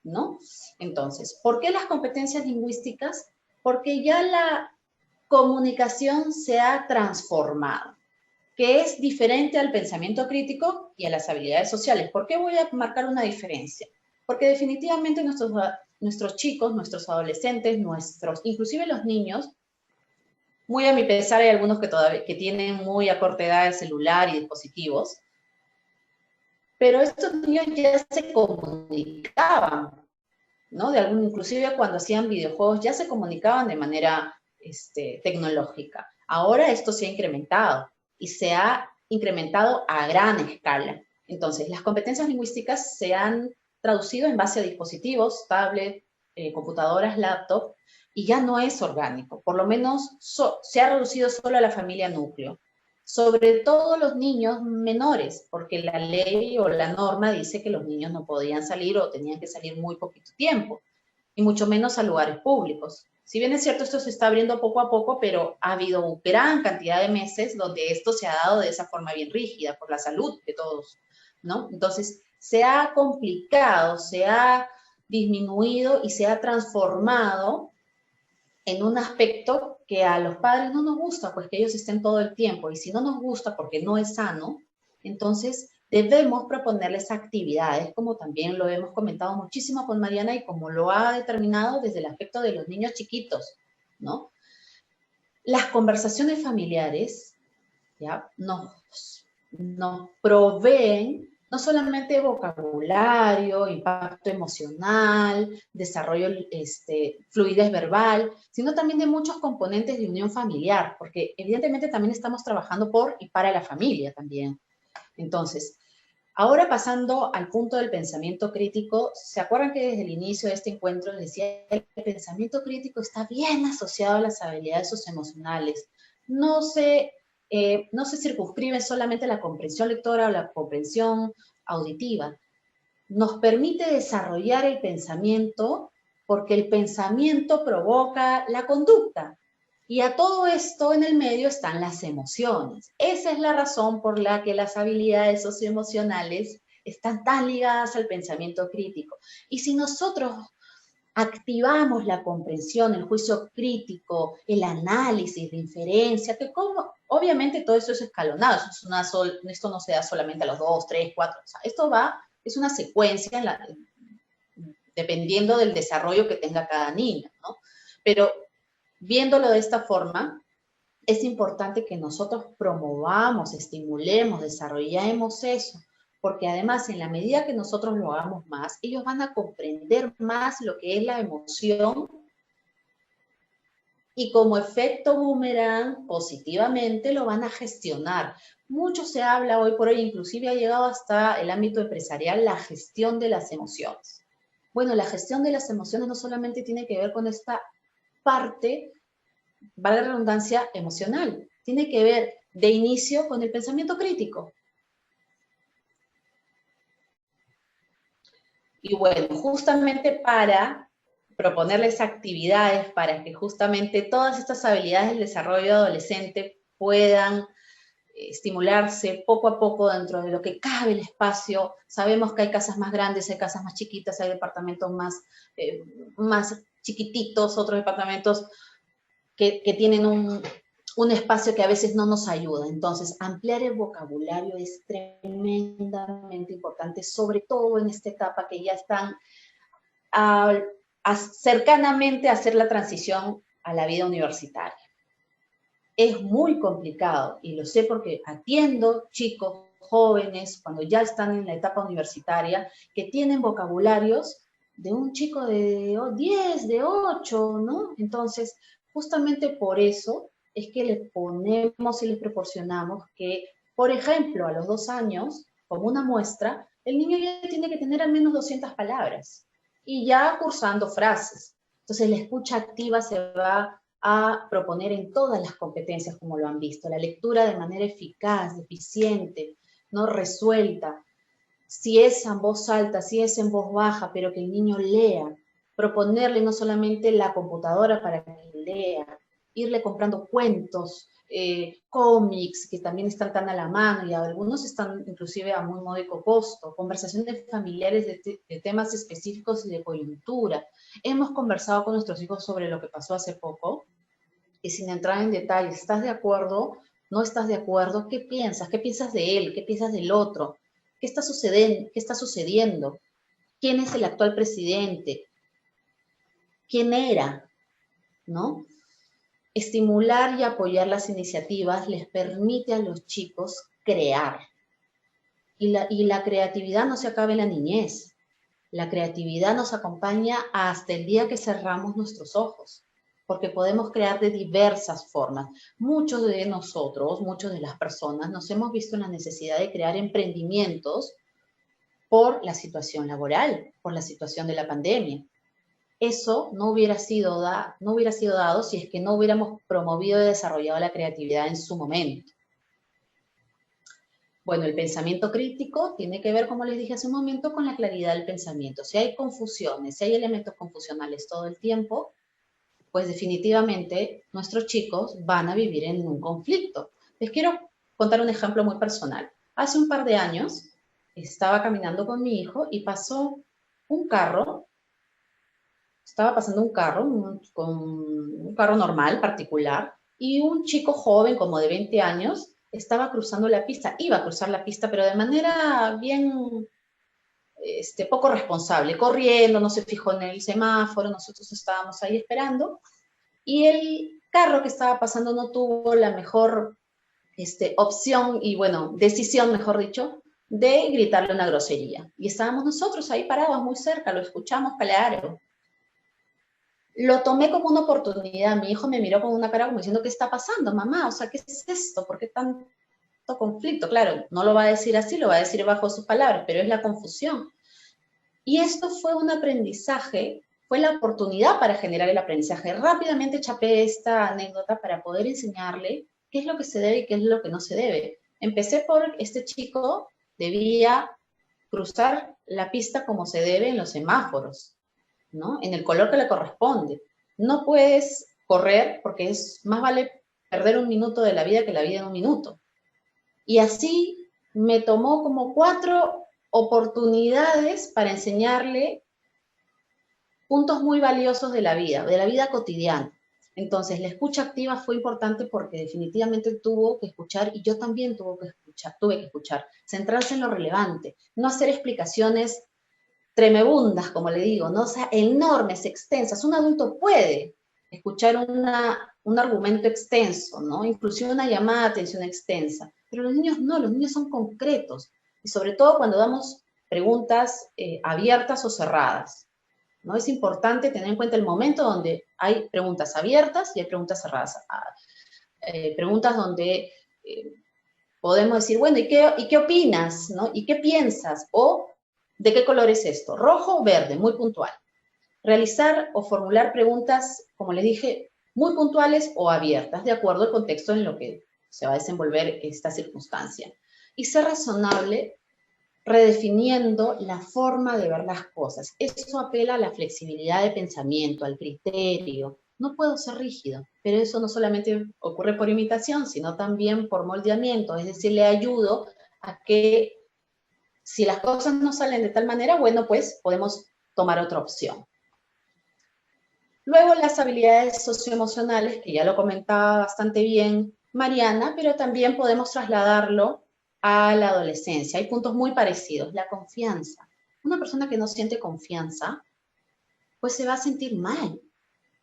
[SPEAKER 1] ¿no? Entonces, ¿por qué las competencias lingüísticas? Porque ya la comunicación se ha transformado, que es diferente al pensamiento crítico y a las habilidades sociales. ¿Por qué voy a marcar una diferencia? Porque definitivamente nuestros chicos, nuestros adolescentes, inclusive los niños, muy a mi pesar hay algunos que tienen muy a corta edad el celular y dispositivos, pero estos niños ya se comunicaban, ¿no? Inclusive cuando hacían videojuegos ya se comunicaban de manera tecnológica. Ahora esto se ha incrementado y se ha incrementado a gran escala. Entonces, las competencias lingüísticas se han traducido en base a dispositivos, tablet, computadoras, laptop, y ya no es orgánico. Por lo menos se ha reducido solo a la familia núcleo. Sobre todo los niños menores, porque la ley o la norma dice que los niños no podían salir o tenían que salir muy poquito tiempo, y mucho menos a lugares públicos. Si bien es cierto, esto se está abriendo poco a poco, pero ha habido gran cantidad de meses donde esto se ha dado de esa forma bien rígida, por la salud de todos, ¿no? Entonces, se ha complicado, se ha disminuido y se ha transformado en un aspecto que a los padres no nos gusta, pues que ellos estén todo el tiempo. Y si no nos gusta porque no es sano, entonces debemos proponerles actividades, como también lo hemos comentado muchísimo con Mariana y como lo ha determinado desde el aspecto de los niños chiquitos, ¿no? Las conversaciones familiares, ¿ya? Nos proveen no solamente vocabulario, impacto emocional, desarrollo, fluidez verbal, sino también de muchos componentes de unión familiar, porque evidentemente también estamos trabajando por y para la familia también. Entonces, ahora pasando al punto del pensamiento crítico, ¿se acuerdan que desde el inicio de este encuentro les decía que el pensamiento crítico está bien asociado a las habilidades socioemocionales? No se circunscribe solamente a la comprensión lectora o la comprensión auditiva. Nos permite desarrollar el pensamiento porque el pensamiento provoca la conducta. Y a todo esto en el medio están las emociones. Esa es la razón por la que las habilidades socioemocionales están tan ligadas al pensamiento crítico. Y si nosotros activamos la comprensión, el juicio crítico, el análisis, la inferencia, obviamente todo eso es escalonado, esto no se da solamente a los 2, 3, 4, o sea, es una secuencia dependiendo del desarrollo que tenga cada niño, ¿no? Pero viéndolo de esta forma, es importante que nosotros promovamos, estimulemos, desarrollemos eso, porque además en la medida que nosotros lo hagamos más, ellos van a comprender más lo que es la emoción y como efecto boomerang positivamente lo van a gestionar. Mucho se habla hoy por hoy, inclusive ha llegado hasta el ámbito empresarial, la gestión de las emociones. Bueno, la gestión de las emociones no solamente tiene que ver con esta parte, vale la redundancia, emocional, tiene que ver de inicio con el pensamiento crítico. Y bueno, justamente para proponerles actividades para que justamente todas estas habilidades del desarrollo adolescente puedan estimularse poco a poco dentro de lo que cabe el espacio. Sabemos que hay casas más grandes, hay casas más chiquitas, hay departamentos más chiquititos, otros departamentos que tienen un espacio que a veces no nos ayuda. Entonces, ampliar el vocabulario es tremendamente importante, sobre todo en esta etapa que ya están cercanamente a hacer la transición a la vida universitaria. Es muy complicado, y lo sé porque atiendo chicos jóvenes cuando ya están en la etapa universitaria que tienen vocabularios de un chico de 10, de 8, ¿no? Entonces, justamente por eso es que les ponemos y les proporcionamos que, por ejemplo, a los 2 años, como una muestra, el niño ya tiene que tener al menos 200 palabras y ya cursando frases. Entonces, la escucha activa se va a proponer en todas las competencias, como lo han visto, la lectura de manera eficaz, eficiente, no resuelta, si es en voz alta, si es en voz baja, pero que el niño lea, proponerle no solamente la computadora para que lea, irle comprando cuentos, cómics que también están tan a la mano y algunos están inclusive a muy módico costo, conversaciones familiares de temas específicos y de coyuntura. Hemos conversado con nuestros hijos sobre lo que pasó hace poco y sin entrar en detalles, ¿estás de acuerdo? ¿No estás de acuerdo? ¿Qué piensas? ¿Qué piensas de él? ¿Qué piensas del otro? ¿Qué está sucediendo? ¿Qué está sucediendo? ¿Quién es el actual presidente? ¿Quién era? ¿No? Estimular y apoyar las iniciativas les permite a los chicos crear. Y la creatividad no se acaba en la niñez. La creatividad nos acompaña hasta el día que cerramos nuestros ojos, porque podemos crear de diversas formas. Muchos de nosotros, muchas de las personas, nos hemos visto en la necesidad de crear emprendimientos por la situación laboral, por la situación de la pandemia. Eso no hubiera sido dado si es que no hubiéramos promovido y desarrollado la creatividad en su momento. Bueno, el pensamiento crítico tiene que ver, como les dije hace un momento, con la claridad del pensamiento. Si hay confusiones, si hay elementos confusionales todo el tiempo, pues definitivamente nuestros chicos van a vivir en un conflicto. Les quiero contar un ejemplo muy personal. Hace un par de años estaba caminando con mi hijo y pasó un carro, estaba pasando un carro, un carro normal, particular, y un chico joven, como de 20 años, estaba cruzando la pista, iba a cruzar la pista, pero de manera bien poco responsable, corriendo, no se fijó en el semáforo, nosotros estábamos ahí esperando, y el carro que estaba pasando no tuvo la mejor opción y, bueno, decisión, mejor dicho, de gritarle una grosería. Y estábamos nosotros ahí parados muy cerca, lo escuchamos claro. Lo tomé como una oportunidad. Mi hijo me miró con una cara como diciendo, ¿qué está pasando, mamá? O sea, ¿qué es esto? ¿Por qué tanto conflicto? Claro, no lo va a decir así, lo va a decir bajo sus palabras, pero es la confusión. Y esto fue un aprendizaje, fue la oportunidad para generar el aprendizaje. Rápidamente chapé esta anécdota para poder enseñarle qué es lo que se debe y qué es lo que no se debe. Empecé por este chico debía cruzar la pista como se debe en los semáforos, ¿no? En el color que le corresponde. No puedes correr porque es más vale perder un minuto de la vida que la vida en un minuto. Y así me tomó como 4 oportunidades para enseñarle puntos muy valiosos de la vida cotidiana. Entonces, la escucha activa fue importante porque definitivamente tuvo que escuchar, y yo también tuve que escuchar, centrarse en lo relevante, no hacer explicaciones tremebundas, como le digo, ¿no? O sea, enormes, extensas. Un adulto puede escuchar un argumento extenso, ¿no? Inclusive una llamada de atención extensa, pero los niños no, los niños son concretos, y sobre todo cuando damos preguntas abiertas o cerradas, ¿no? Es importante tener en cuenta el momento donde hay preguntas abiertas y hay preguntas cerradas. Preguntas donde podemos decir, bueno, ¿y qué opinas? ¿No? ¿Y qué piensas? O, ¿de qué color es esto? ¿Rojo o verde? Muy puntual. Realizar o formular preguntas, como les dije, muy puntuales o abiertas, de acuerdo al contexto en lo que se va a desenvolver esta circunstancia. Y ser razonable redefiniendo la forma de ver las cosas. Eso apela a la flexibilidad de pensamiento, al criterio. No puedo ser rígido, pero eso no solamente ocurre por imitación, sino también por moldeamiento, es decir, le ayudo a que si las cosas no salen de tal manera, bueno, pues podemos tomar otra opción. Luego las habilidades socioemocionales, que ya lo comentaba bastante bien Mariana, pero también podemos trasladarlo a la adolescencia. Hay puntos muy parecidos. La confianza. Una persona que no siente confianza, pues se va a sentir mal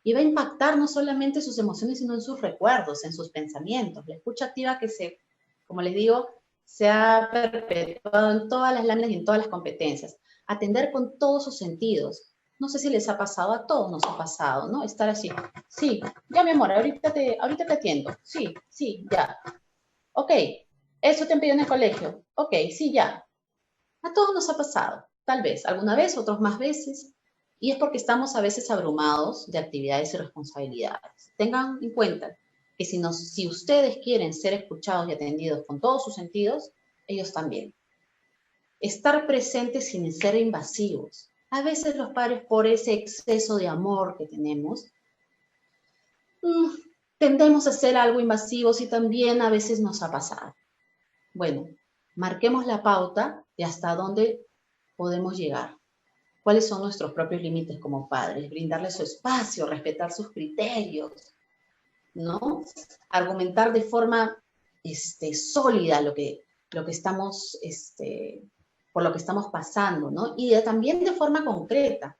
[SPEAKER 1] y va a impactar no solamente sus emociones, sino en sus recuerdos, en sus pensamientos. La escucha activa como les digo, se ha perpetuado en todas las láminas y en todas las competencias. Atender con todos sus sentidos. No sé si les ha pasado, a todos nos ha pasado, ¿no? Estar así, sí, ya mi amor, ahorita te atiendo, sí, sí, ya. Ok, eso te han pedido en el colegio, ok, sí, ya. A todos nos ha pasado, tal vez, alguna vez, otros más veces, y es porque estamos a veces abrumados de actividades y responsabilidades. Tengan en cuenta que si ustedes quieren ser escuchados y atendidos con todos sus sentidos, ellos también. Estar presentes sin ser invasivos. A veces los padres, por ese exceso de amor que tenemos, tendemos a ser algo invasivos y también a veces nos ha pasado. Bueno, marquemos la pauta de hasta dónde podemos llegar. ¿Cuáles son nuestros propios límites como padres? Brindarles su espacio, respetar sus criterios, ¿no? Argumentar de forma sólida lo que estamos, por lo que estamos pasando, ¿no? Y también de forma concreta.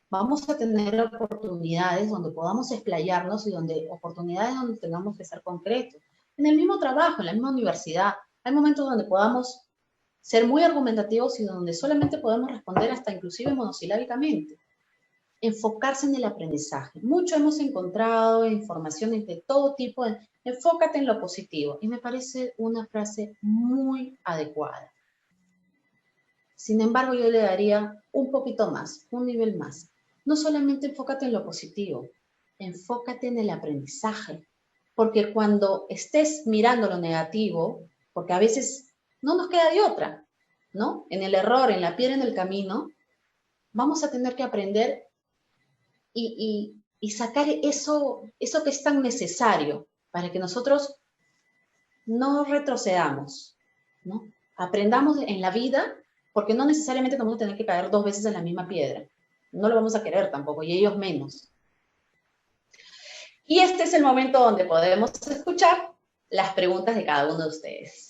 [SPEAKER 1] Vamos a tener oportunidades donde podamos explayarnos y oportunidades donde tengamos que ser concretos. En el mismo trabajo, en la misma universidad, hay momentos donde podamos ser muy argumentativos y donde solamente podemos responder hasta inclusive monosilábicamente. Enfocarse en el aprendizaje. Mucho hemos encontrado información de todo tipo. Enfócate en lo positivo. Y me parece una frase muy adecuada. Sin embargo, yo le daría un poquito más, un nivel más. No solamente enfócate en lo positivo, enfócate en el aprendizaje. Porque cuando estés mirando lo negativo, porque a veces no nos queda de otra, ¿no? En el error, en la piedra en el camino, vamos a tener que aprender y sacar eso que es tan necesario para que nosotros no retrocedamos, ¿no? Aprendamos en la vida, porque no necesariamente vamos a tener que caer 2 veces en la misma piedra. No lo vamos a querer tampoco, y ellos menos. Y este es el momento donde podemos escuchar las preguntas de cada uno de ustedes.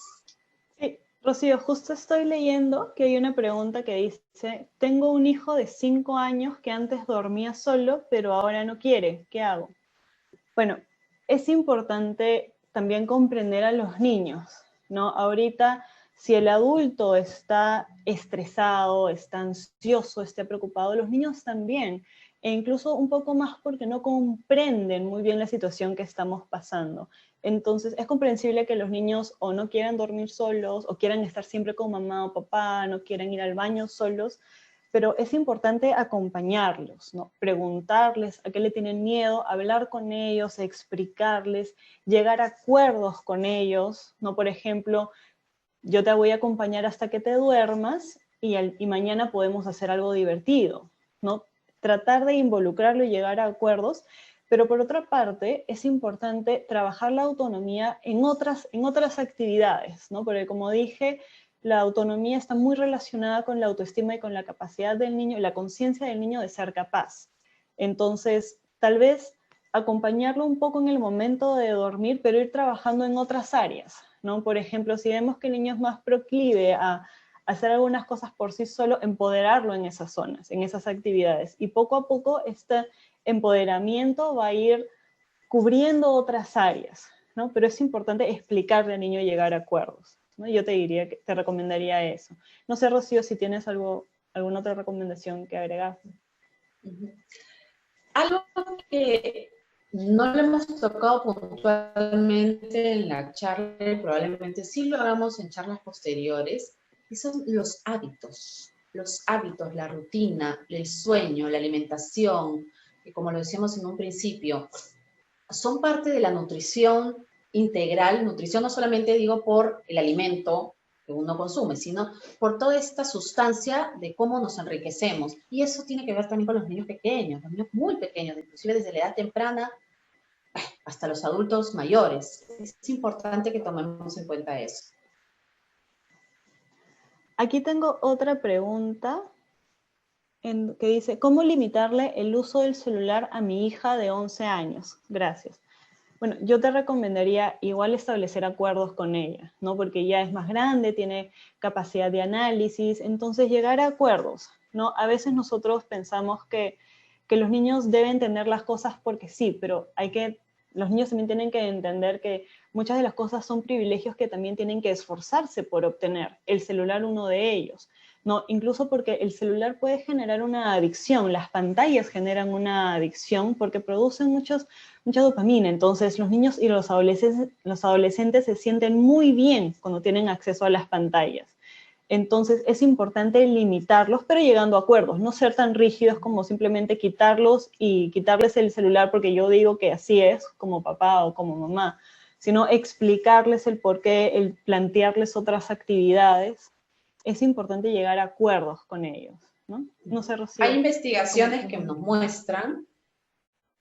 [SPEAKER 2] Sí, Rocío, justo estoy leyendo que hay una pregunta que dice, tengo un hijo de 5 años que antes dormía solo, pero ahora no quiere, ¿qué hago? Bueno, es importante también comprender a los niños, ¿no? Ahorita, si el adulto está estresado, está ansioso, está preocupado, los niños también, e incluso un poco más porque no comprenden muy bien la situación que estamos pasando. Entonces, es comprensible que los niños o no quieran dormir solos, o quieran estar siempre con mamá o papá, no quieran ir al baño solos, pero es importante acompañarlos, ¿no? Preguntarles a qué le tienen miedo, hablar con ellos, explicarles, llegar a acuerdos con ellos, ¿no? Por ejemplo, yo te voy a acompañar hasta que te duermas y mañana podemos hacer algo divertido, ¿no? Tratar de involucrarlo y llegar a acuerdos, pero por otra parte es importante trabajar la autonomía en otras actividades, ¿no? Porque como dije, la autonomía está muy relacionada con la autoestima y con la capacidad del niño, la conciencia del niño de ser capaz. Entonces, tal vez acompañarlo un poco en el momento de dormir, pero ir trabajando en otras áreas, ¿no? Por ejemplo, si vemos que el niño es más proclive a hacer algunas cosas por sí solo, empoderarlo en esas zonas, en esas actividades. Y poco a poco este empoderamiento va a ir cubriendo otras áreas, ¿no? Pero es importante explicarle al niño y llegar a acuerdos, ¿no? Yo te recomendaría eso. No sé, Rocío, si tienes alguna otra recomendación que agregar.
[SPEAKER 1] Algo que no lo hemos tocado puntualmente en la charla, y probablemente sí lo hagamos en charlas posteriores, y son los hábitos, la rutina, el sueño, la alimentación, que como lo decíamos en un principio, son parte de la nutrición integral. Nutrición no solamente digo por el alimento, que uno consume, sino por toda esta sustancia de cómo nos enriquecemos. Y eso tiene que ver también con los niños pequeños, los niños muy pequeños, inclusive desde la edad temprana hasta los adultos mayores. Es importante que tomemos en cuenta eso.
[SPEAKER 2] Aquí tengo otra pregunta que dice, ¿cómo limitarle el uso del celular a mi hija de 11 años? Gracias. Bueno, yo te recomendaría igual establecer acuerdos con ella, ¿no? Porque ya es más grande, tiene capacidad de análisis, entonces llegar a acuerdos, ¿no? A veces nosotros pensamos que los niños deben tener las cosas porque sí, pero los niños también tienen que entender que muchas de las cosas son privilegios que también tienen que esforzarse por obtener, el celular uno de ellos, ¿no? Incluso porque el celular puede generar una adicción, las pantallas generan una adicción porque producen mucha dopamina, entonces los niños y los adolescentes se sienten muy bien cuando tienen acceso a las pantallas. Entonces es importante limitarlos, pero llegando a acuerdos, no ser tan rígidos como simplemente quitarlos y quitarles el celular porque yo digo que así es, como papá o como mamá, sino explicarles el porqué, el plantearles otras actividades. Es importante llegar a acuerdos con ellos, ¿no? No sé, Rocío.
[SPEAKER 1] Hay investigaciones que nos muestran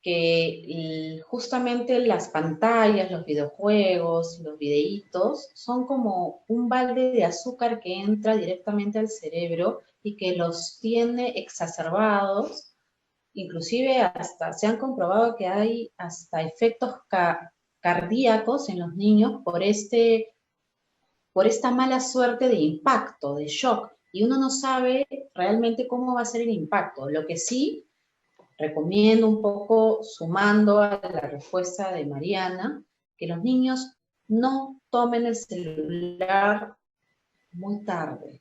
[SPEAKER 1] que justamente las pantallas, los videojuegos, los videitos, son como un balde de azúcar que entra directamente al cerebro y que los tiene exacerbados. Inclusive hasta se han comprobado que hay hasta efectos cardíacos en los niños por esta mala suerte de impacto, de shock. Y uno no sabe realmente cómo va a ser el impacto. Lo que sí recomiendo un poco, sumando a la respuesta de Mariana, que los niños no tomen el celular muy tarde.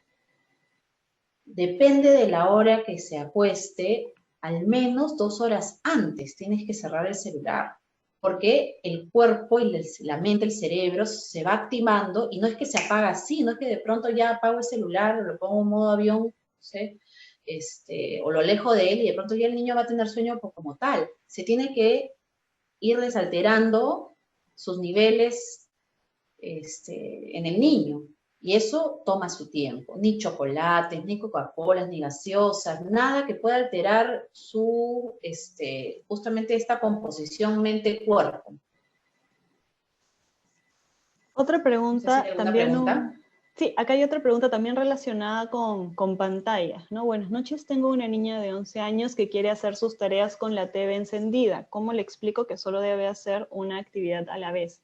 [SPEAKER 1] Depende de la hora que se acueste, al menos 2 horas antes tienes que cerrar el celular, porque el cuerpo y la mente, el cerebro se va activando y no es que se apaga así, no es que de pronto ya apago el celular o lo pongo en modo avión, no sé, o lo alejo de él y de pronto ya el niño va a tener sueño como tal. Se tiene que ir desalterando sus niveles en el niño. Y eso toma su tiempo. Ni chocolates, ni Coca-Colas, ni gaseosas, nada que pueda alterar justamente esta composición mente-cuerpo.
[SPEAKER 2] Otra pregunta,
[SPEAKER 1] pregunta.
[SPEAKER 2] Sí, acá hay otra pregunta también relacionada con pantallas, ¿no? Buenas noches, tengo una niña de 11 años que quiere hacer sus tareas con la TV encendida. ¿Cómo le explico que solo debe hacer una actividad a la vez?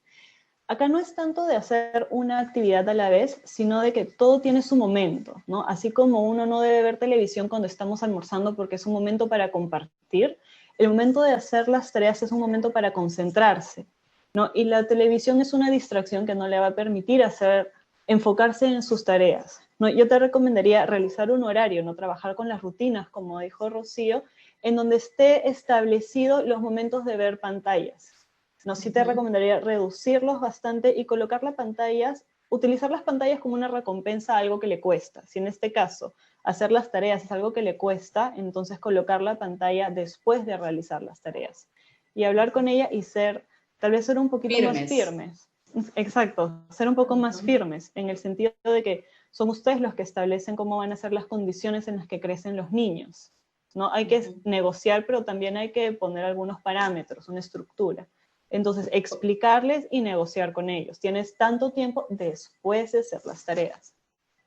[SPEAKER 2] Acá no es tanto de hacer una actividad a la vez, sino de que todo tiene su momento, ¿no? Así como uno no debe ver televisión cuando estamos almorzando porque es un momento para compartir, el momento de hacer las tareas es un momento para concentrarse, ¿no? Y la televisión es una distracción que no le va a permitir enfocarse en sus tareas, ¿no? Yo te recomendaría realizar un horario, no trabajar con las rutinas, como dijo Rocío, en donde esté establecido los momentos de ver pantallas. No, sí te recomendaría reducirlos bastante y colocar utilizar las pantallas como una recompensa a algo que le cuesta. Si en este caso hacer las tareas es algo que le cuesta, entonces colocar la pantalla después de realizar las tareas. Y hablar con ella y tal vez ser un poquito más firmes. Exacto, ser un poco más firmes, en el sentido de que son ustedes los que establecen cómo van a ser las condiciones en las que crecen los niños, ¿no? Hay que negociar, pero también hay que poner algunos parámetros, una estructura. Entonces, explicarles y negociar con ellos. Tienes tanto tiempo después de hacer las tareas.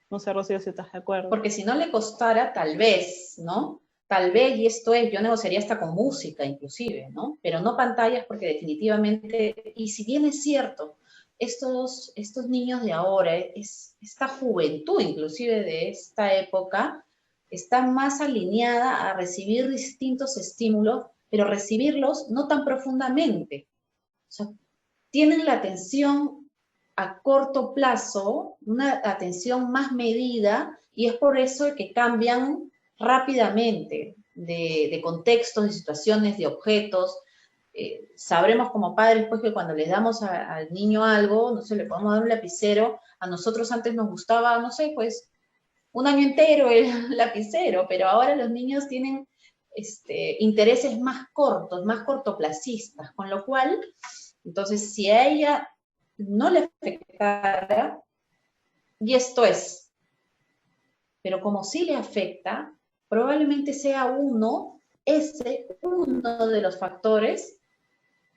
[SPEAKER 2] No sé, Rocío, si estás de acuerdo.
[SPEAKER 1] Porque si no le costara, tal vez, ¿no? Tal vez, y esto es, yo negociaría hasta con música inclusive, ¿no? Pero no pantallas porque definitivamente, y si bien es cierto, estos niños de ahora, esta juventud inclusive de esta época, está más alineada a recibir distintos estímulos, pero recibirlos no tan profundamente. O sea, tienen la atención a corto plazo, una atención más medida, y es por eso que cambian rápidamente de contextos, de situaciones, de objetos. Sabremos como padres pues que cuando les damos al niño algo, no sé, le podemos dar un lapicero, a nosotros antes nos gustaba, no sé, pues un año entero el lapicero, pero ahora los niños tienen intereses más cortos, más cortoplacistas, con lo cual, entonces, si a ella no le afectara, y esto es. Pero como sí le afecta, probablemente sea uno de los factores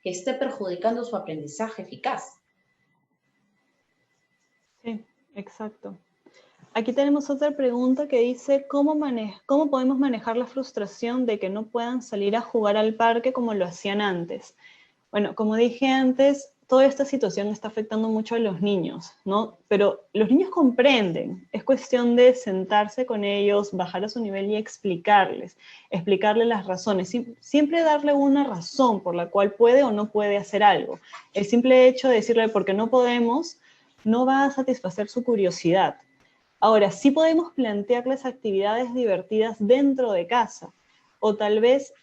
[SPEAKER 1] que esté perjudicando su aprendizaje eficaz.
[SPEAKER 2] Sí, exacto. Aquí tenemos otra pregunta que dice, ¿cómo podemos manejar la frustración de que no puedan salir a jugar al parque como lo hacían antes? Bueno, como dije antes, toda esta situación está afectando mucho a los niños, ¿no? Pero los niños comprenden, es cuestión de sentarse con ellos, bajar a su nivel y explicarles las razones, siempre darle una razón por la cual puede o no puede hacer algo. El simple hecho de decirle por qué no podemos no va a satisfacer su curiosidad. Ahora, sí podemos plantearles actividades divertidas dentro de casa, o tal vez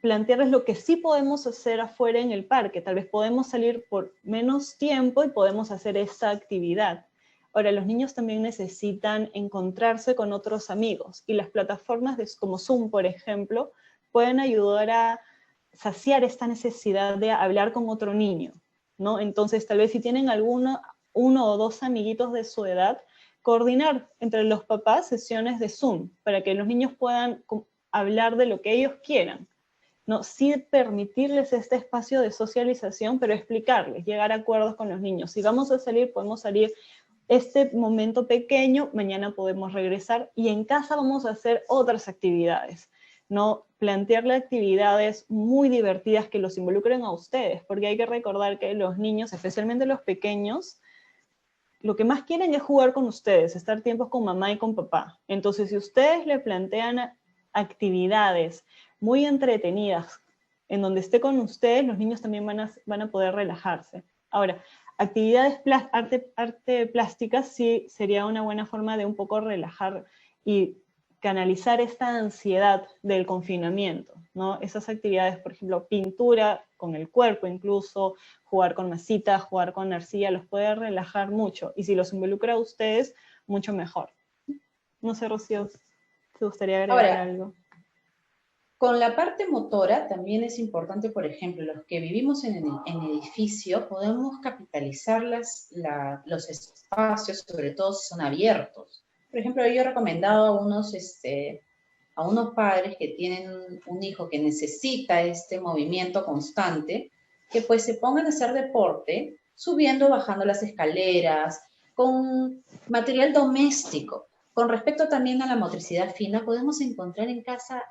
[SPEAKER 2] plantearles lo que sí podemos hacer afuera en el parque. Tal vez podemos salir por menos tiempo y podemos hacer esa actividad. Ahora, los niños también necesitan encontrarse con otros amigos, y las plataformas como Zoom, por ejemplo, pueden ayudar a saciar esta necesidad de hablar con otro niño, ¿no? Entonces, tal vez si tienen uno o dos amiguitos de su edad, coordinar entre los papás sesiones de Zoom para que los niños puedan hablar de lo que ellos quieran, ¿no? Sí permitirles este espacio de socialización, pero explicarles, llegar a acuerdos con los niños. Si vamos a salir, podemos salir este momento pequeño, mañana podemos regresar y en casa vamos a hacer otras actividades, ¿no? Plantearle actividades muy divertidas que los involucren a ustedes, porque hay que recordar que los niños, especialmente los pequeños, lo que más quieren es jugar con ustedes, estar tiempos con mamá y con papá. Entonces, si ustedes le plantean actividades muy entretenidas, en donde esté con ustedes, los niños también van a poder relajarse. Ahora, actividades arte plástica sí sería una buena forma de un poco relajar y canalizar esta ansiedad del confinamiento, ¿no? Esas actividades, por ejemplo, pintura con el cuerpo incluso, jugar con masitas, jugar con arcilla, los puede relajar mucho. Y si los involucra a ustedes, mucho mejor. No sé, Rocío, ¿te gustaría agregar
[SPEAKER 1] Ahora,
[SPEAKER 2] algo?
[SPEAKER 1] con la parte motora también es importante, por ejemplo, los que vivimos en edificio, podemos capitalizar los espacios, sobre todo si son abiertos. Por ejemplo, yo he recomendado a unos padres que tienen un hijo que necesita este movimiento constante, que pues se pongan a hacer deporte, subiendo, bajando las escaleras, con material doméstico. Con respecto también a la motricidad fina, podemos encontrar en casa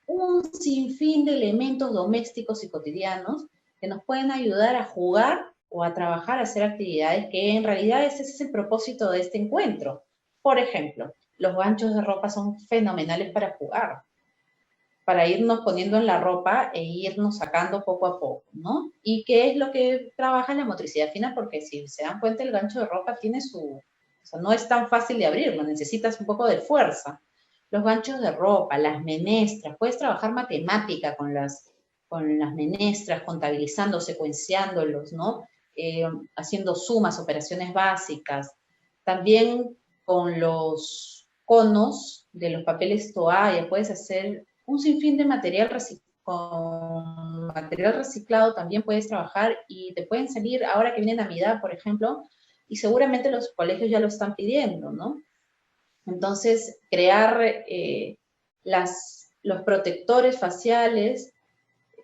[SPEAKER 1] un sinfín de elementos domésticos y cotidianos que nos pueden ayudar a jugar o a trabajar, a hacer actividades que en realidad ese es el propósito de este encuentro. Por ejemplo, los ganchos de ropa son fenomenales para jugar, para irnos poniendo en la ropa e irnos sacando poco a poco, ¿no? ¿Y qué es lo que trabaja la motricidad fina? Porque si se dan cuenta, el gancho de ropa tiene o sea, no es tan fácil de abrirlo, necesitas un poco de fuerza. Los ganchos de ropa, las menestras, puedes trabajar matemática con las menestras, contabilizando, secuenciándolos, ¿no? Haciendo sumas, operaciones básicas. También con los conos de los papeles toalla, puedes hacer un sinfín de con material reciclado también puedes trabajar y te pueden salir, ahora que viene Navidad, por ejemplo, y seguramente los colegios ya lo están pidiendo, ¿no? Entonces, crear los protectores faciales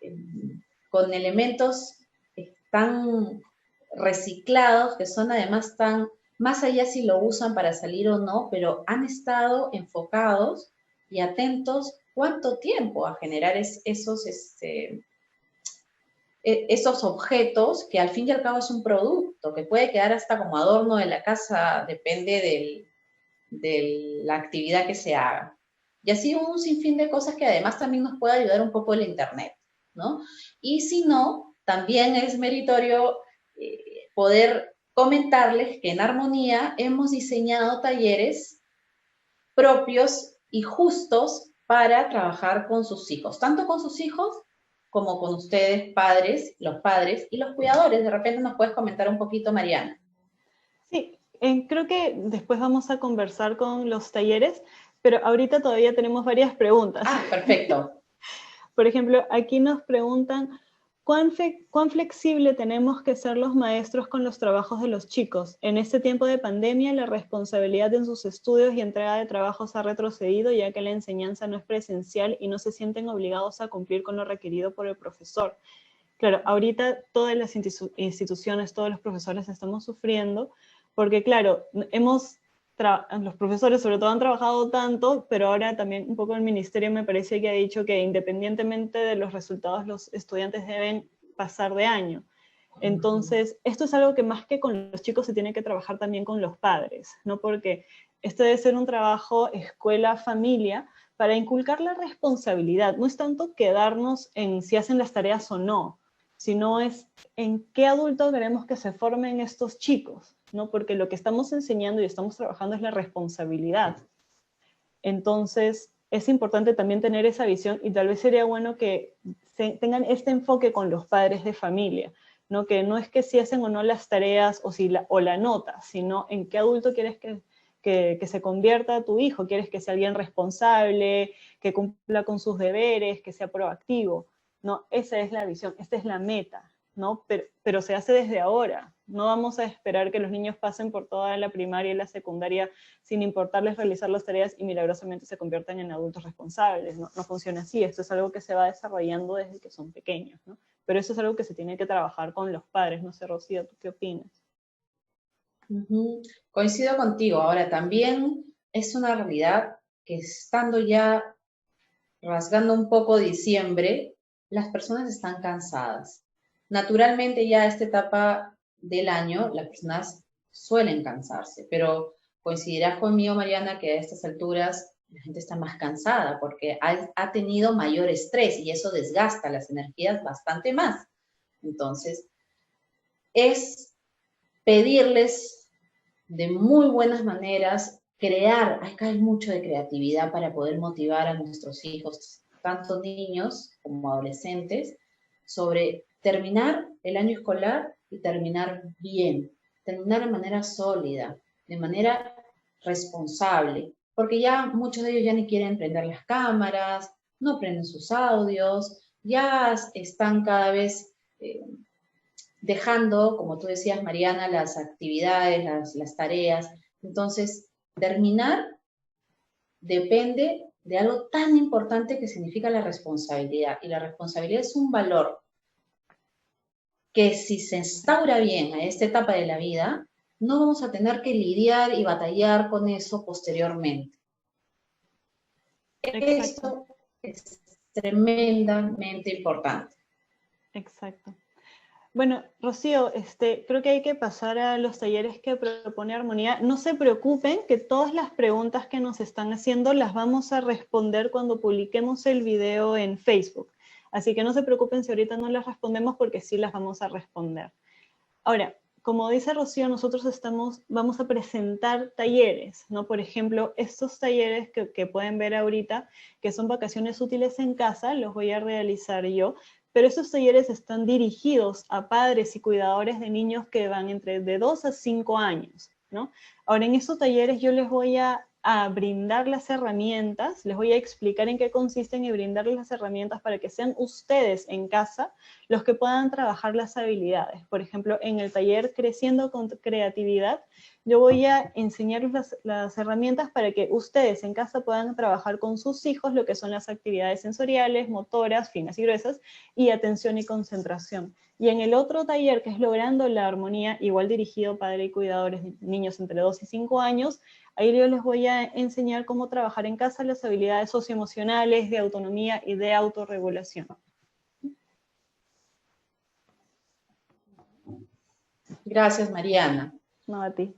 [SPEAKER 1] eh, con elementos tan reciclados, que son además tan, más allá si lo usan para salir o no, pero han estado enfocados y atentos cuánto tiempo a generar esos objetos que al fin y al cabo es un producto que puede quedar hasta como adorno de la casa, depende de la actividad que se haga. Y así un sinfín de cosas que además también nos puede ayudar un poco el Internet, ¿no? Y si no, también es meritorio poder comentarles que en Armonía hemos diseñado talleres propios y justos para trabajar con sus hijos, tanto con sus hijos como con ustedes, padres, los padres y los cuidadores. De repente nos puedes comentar un poquito, Mariana.
[SPEAKER 2] Sí, creo que después vamos a conversar con los talleres, pero ahorita todavía tenemos varias preguntas.
[SPEAKER 1] Ah, perfecto.
[SPEAKER 2] Por ejemplo, aquí nos preguntan, ¿Cuán flexible tenemos que ser los maestros con los trabajos de los chicos? En este tiempo de pandemia, la responsabilidad en sus estudios y entrega de trabajos ha retrocedido, ya que la enseñanza no es presencial y no se sienten obligados a cumplir con lo requerido por el profesor. Claro, ahorita todas las instituciones, todos los profesores estamos sufriendo, porque claro, los profesores sobre todo han trabajado tanto, pero ahora también un poco el ministerio me parece que ha dicho que independientemente de los resultados, los estudiantes deben pasar de año. Entonces, esto es algo que más que con los chicos se tiene que trabajar también con los padres, ¿no? Porque esto debe ser un trabajo escuela-familia para inculcar la responsabilidad. No es tanto quedarnos en si hacen las tareas o no, sino es en qué adulto queremos que se formen estos chicos, ¿no? Porque lo que estamos enseñando y estamos trabajando es la responsabilidad. Entonces, es importante también tener esa visión y tal vez sería bueno que tengan este enfoque con los padres de familia, ¿no? Que no es que si hacen o no las tareas o la nota, sino en qué adulto quieres que se convierta tu hijo. ¿Quieres que sea alguien responsable, que cumpla con sus deberes, que sea proactivo? No, esa es la visión, esta es la meta, ¿no? Pero se hace desde ahora. No vamos a esperar que los niños pasen por toda la primaria y la secundaria sin importarles realizar las tareas y milagrosamente se conviertan en adultos responsables. No, no funciona así. Esto es algo que se va desarrollando desde que son pequeños, ¿no? Pero eso es algo que se tiene que trabajar con los padres. No sé, Rocío, ¿tú qué opinas?
[SPEAKER 1] Coincido contigo. Ahora, también es una realidad que estando ya rasgando un poco diciembre, las personas están cansadas. Naturalmente ya a esta etapa del año las personas suelen cansarse, pero coincidirás conmigo, Mariana, que a estas alturas la gente está más cansada porque ha tenido mayor estrés y eso desgasta las energías bastante más. Entonces, es pedirles de muy buenas maneras, crear, acá hay mucho de creatividad para poder motivar a nuestros hijos, tanto niños como adolescentes, sobre terminar el año escolar y terminar bien, terminar de manera sólida, de manera responsable, porque ya muchos de ellos ya ni quieren prender las cámaras, no prenden sus audios, ya están cada vez dejando, como tú decías, Mariana, las actividades, las tareas. Entonces, terminar depende de algo tan importante que significa la responsabilidad. Y la responsabilidad es un valor que si se instaura bien a esta etapa de la vida, no vamos a tener que lidiar y batallar con eso posteriormente.
[SPEAKER 2] Exacto.
[SPEAKER 1] Esto es tremendamente importante.
[SPEAKER 2] Exacto. Bueno, Rocío, creo que hay que pasar a los talleres que propone Armonía. No se preocupen que todas las preguntas que nos están haciendo las vamos a responder cuando publiquemos el video en Facebook. Así que no se preocupen si ahorita no las respondemos porque sí las vamos a responder. Ahora, como dice Rocío, nosotros vamos a presentar talleres, ¿no? Por ejemplo, estos talleres que pueden ver ahorita, que son vacaciones útiles en casa, los voy a realizar yo, pero estos talleres están dirigidos a padres y cuidadores de niños que van entre de 2 a 5 años, ¿no? Ahora, en estos talleres yo les voy a brindar las herramientas, les voy a explicar en qué consisten y brindarles las herramientas para que sean ustedes en casa los que puedan trabajar las habilidades. Por ejemplo, en el taller Creciendo con Creatividad, yo voy a enseñarles las herramientas para que ustedes en casa puedan trabajar con sus hijos lo que son las actividades sensoriales, motoras, finas y gruesas, y atención y concentración. Y en el otro taller, que es Logrando la Armonía, igual dirigido a padres y cuidadores de niños entre 2 y 5 años, ahí yo les voy a enseñar cómo trabajar en casa las habilidades socioemocionales, de autonomía y de autorregulación.
[SPEAKER 1] Gracias, Mariana.
[SPEAKER 2] No, a ti.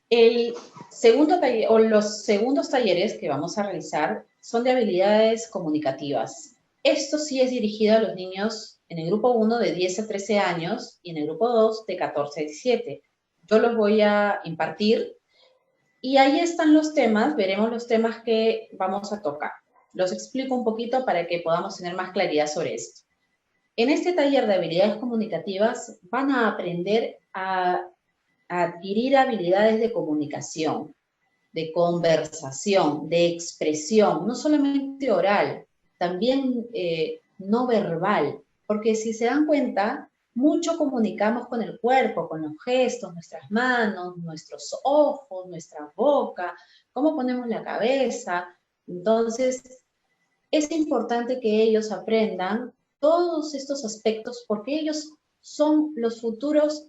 [SPEAKER 1] El segundo taller, o los segundos talleres que vamos a realizar son de habilidades comunicativas. Esto sí es dirigido a los niños en el grupo 1 de 10 a 13 años y en el grupo 2 de 14 a 17. Yo los voy a impartir y ahí están los temas, veremos los temas que vamos a tocar. Los explico un poquito para que podamos tener más claridad sobre esto. En este taller de habilidades comunicativas van a aprender a adquirir habilidades de comunicación, de conversación, de expresión, no solamente oral, también no verbal. porque si se dan cuenta, mucho comunicamos con el cuerpo, con los gestos, nuestras manos, nuestros ojos, nuestra boca, cómo ponemos la cabeza. Entonces, es importante que ellos aprendan todos estos aspectos porque ellos son los futuros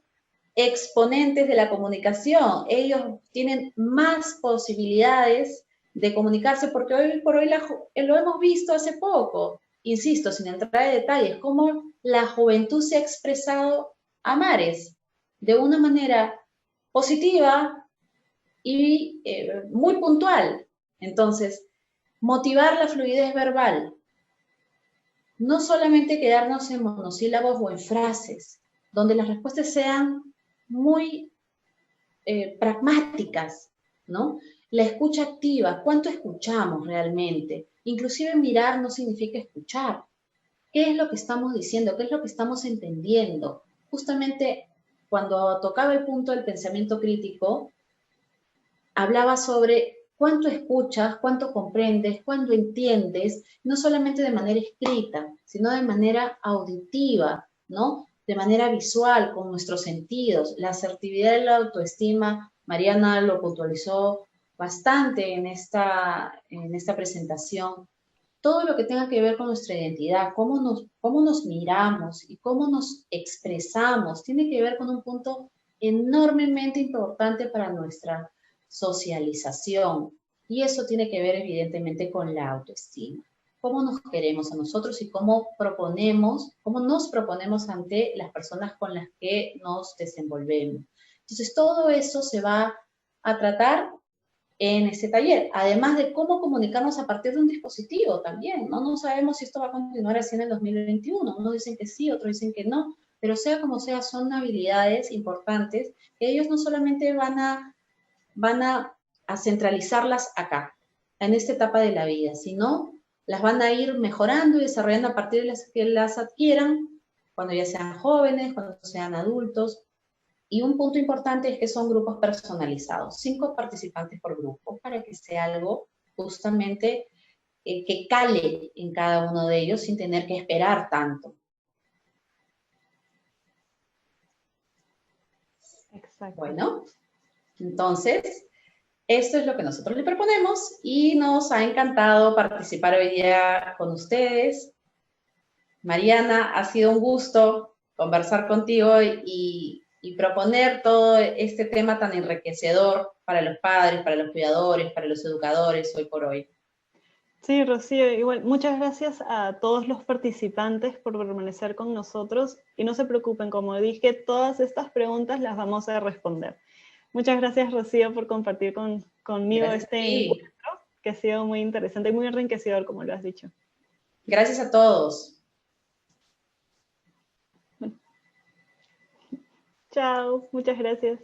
[SPEAKER 1] exponentes de la comunicación. Ellos tienen más posibilidades de comunicarse porque hoy por hoy lo hemos visto hace poco, insisto, sin entrar en detalles, cómo la juventud se ha expresado a mares de una manera positiva y muy puntual. Entonces, motivar la fluidez verbal, no solamente quedarnos en monosílabos o en frases, donde las respuestas sean muy pragmáticas, ¿no? La escucha activa, ¿cuánto escuchamos realmente? Inclusive mirar no significa escuchar. ¿Qué es lo que estamos diciendo? ¿Qué es lo que estamos entendiendo? Justamente cuando tocaba el punto del pensamiento crítico, hablaba sobre cuánto escuchas, cuánto comprendes, cuánto entiendes, no solamente de manera escrita, sino de manera auditiva, ¿no? De manera visual, con nuestros sentidos. La asertividad de la autoestima, Mariana lo puntualizó bastante en esta presentación. Todo lo que tenga que ver con nuestra identidad, cómo nos miramos y cómo nos expresamos, tiene que ver con un punto enormemente importante para nuestra socialización. Y eso tiene que ver evidentemente con la autoestima. Cómo nos queremos a nosotros y cómo nos proponemos ante las personas con las que nos desenvolvemos. Entonces, todo eso se va a tratar en este taller, además de cómo comunicarnos a partir de un dispositivo también, ¿no? No sabemos si esto va a continuar así en el 2021, unos dicen que sí, otros dicen que no, pero sea como sea, son habilidades importantes que ellos no solamente van a centralizarlas acá, en esta etapa de la vida, sino las van a ir mejorando y desarrollando a partir de las que las adquieran cuando ya sean jóvenes, cuando sean adultos. Y un punto importante es que son grupos personalizados, 5 participantes por grupo, para que sea algo justamente que cale en cada uno de ellos sin tener que esperar tanto.
[SPEAKER 2] Exacto.
[SPEAKER 1] Bueno, entonces, esto es lo que nosotros le proponemos y nos ha encantado participar hoy día con ustedes. Mariana, ha sido un gusto conversar contigo y proponer todo este tema tan enriquecedor para los padres, para los cuidadores, para los educadores hoy por hoy.
[SPEAKER 2] Sí, Rocío, igual, muchas gracias a todos los participantes por permanecer con nosotros y no se preocupen, como dije, todas estas preguntas las vamos a responder. Muchas gracias, Rocío, por compartir conmigo
[SPEAKER 1] Gracias a
[SPEAKER 2] este
[SPEAKER 1] ti.
[SPEAKER 2] encuentro, que ha sido muy interesante y muy enriquecedor, como lo has dicho.
[SPEAKER 1] Gracias a todos.
[SPEAKER 2] Chao, muchas gracias.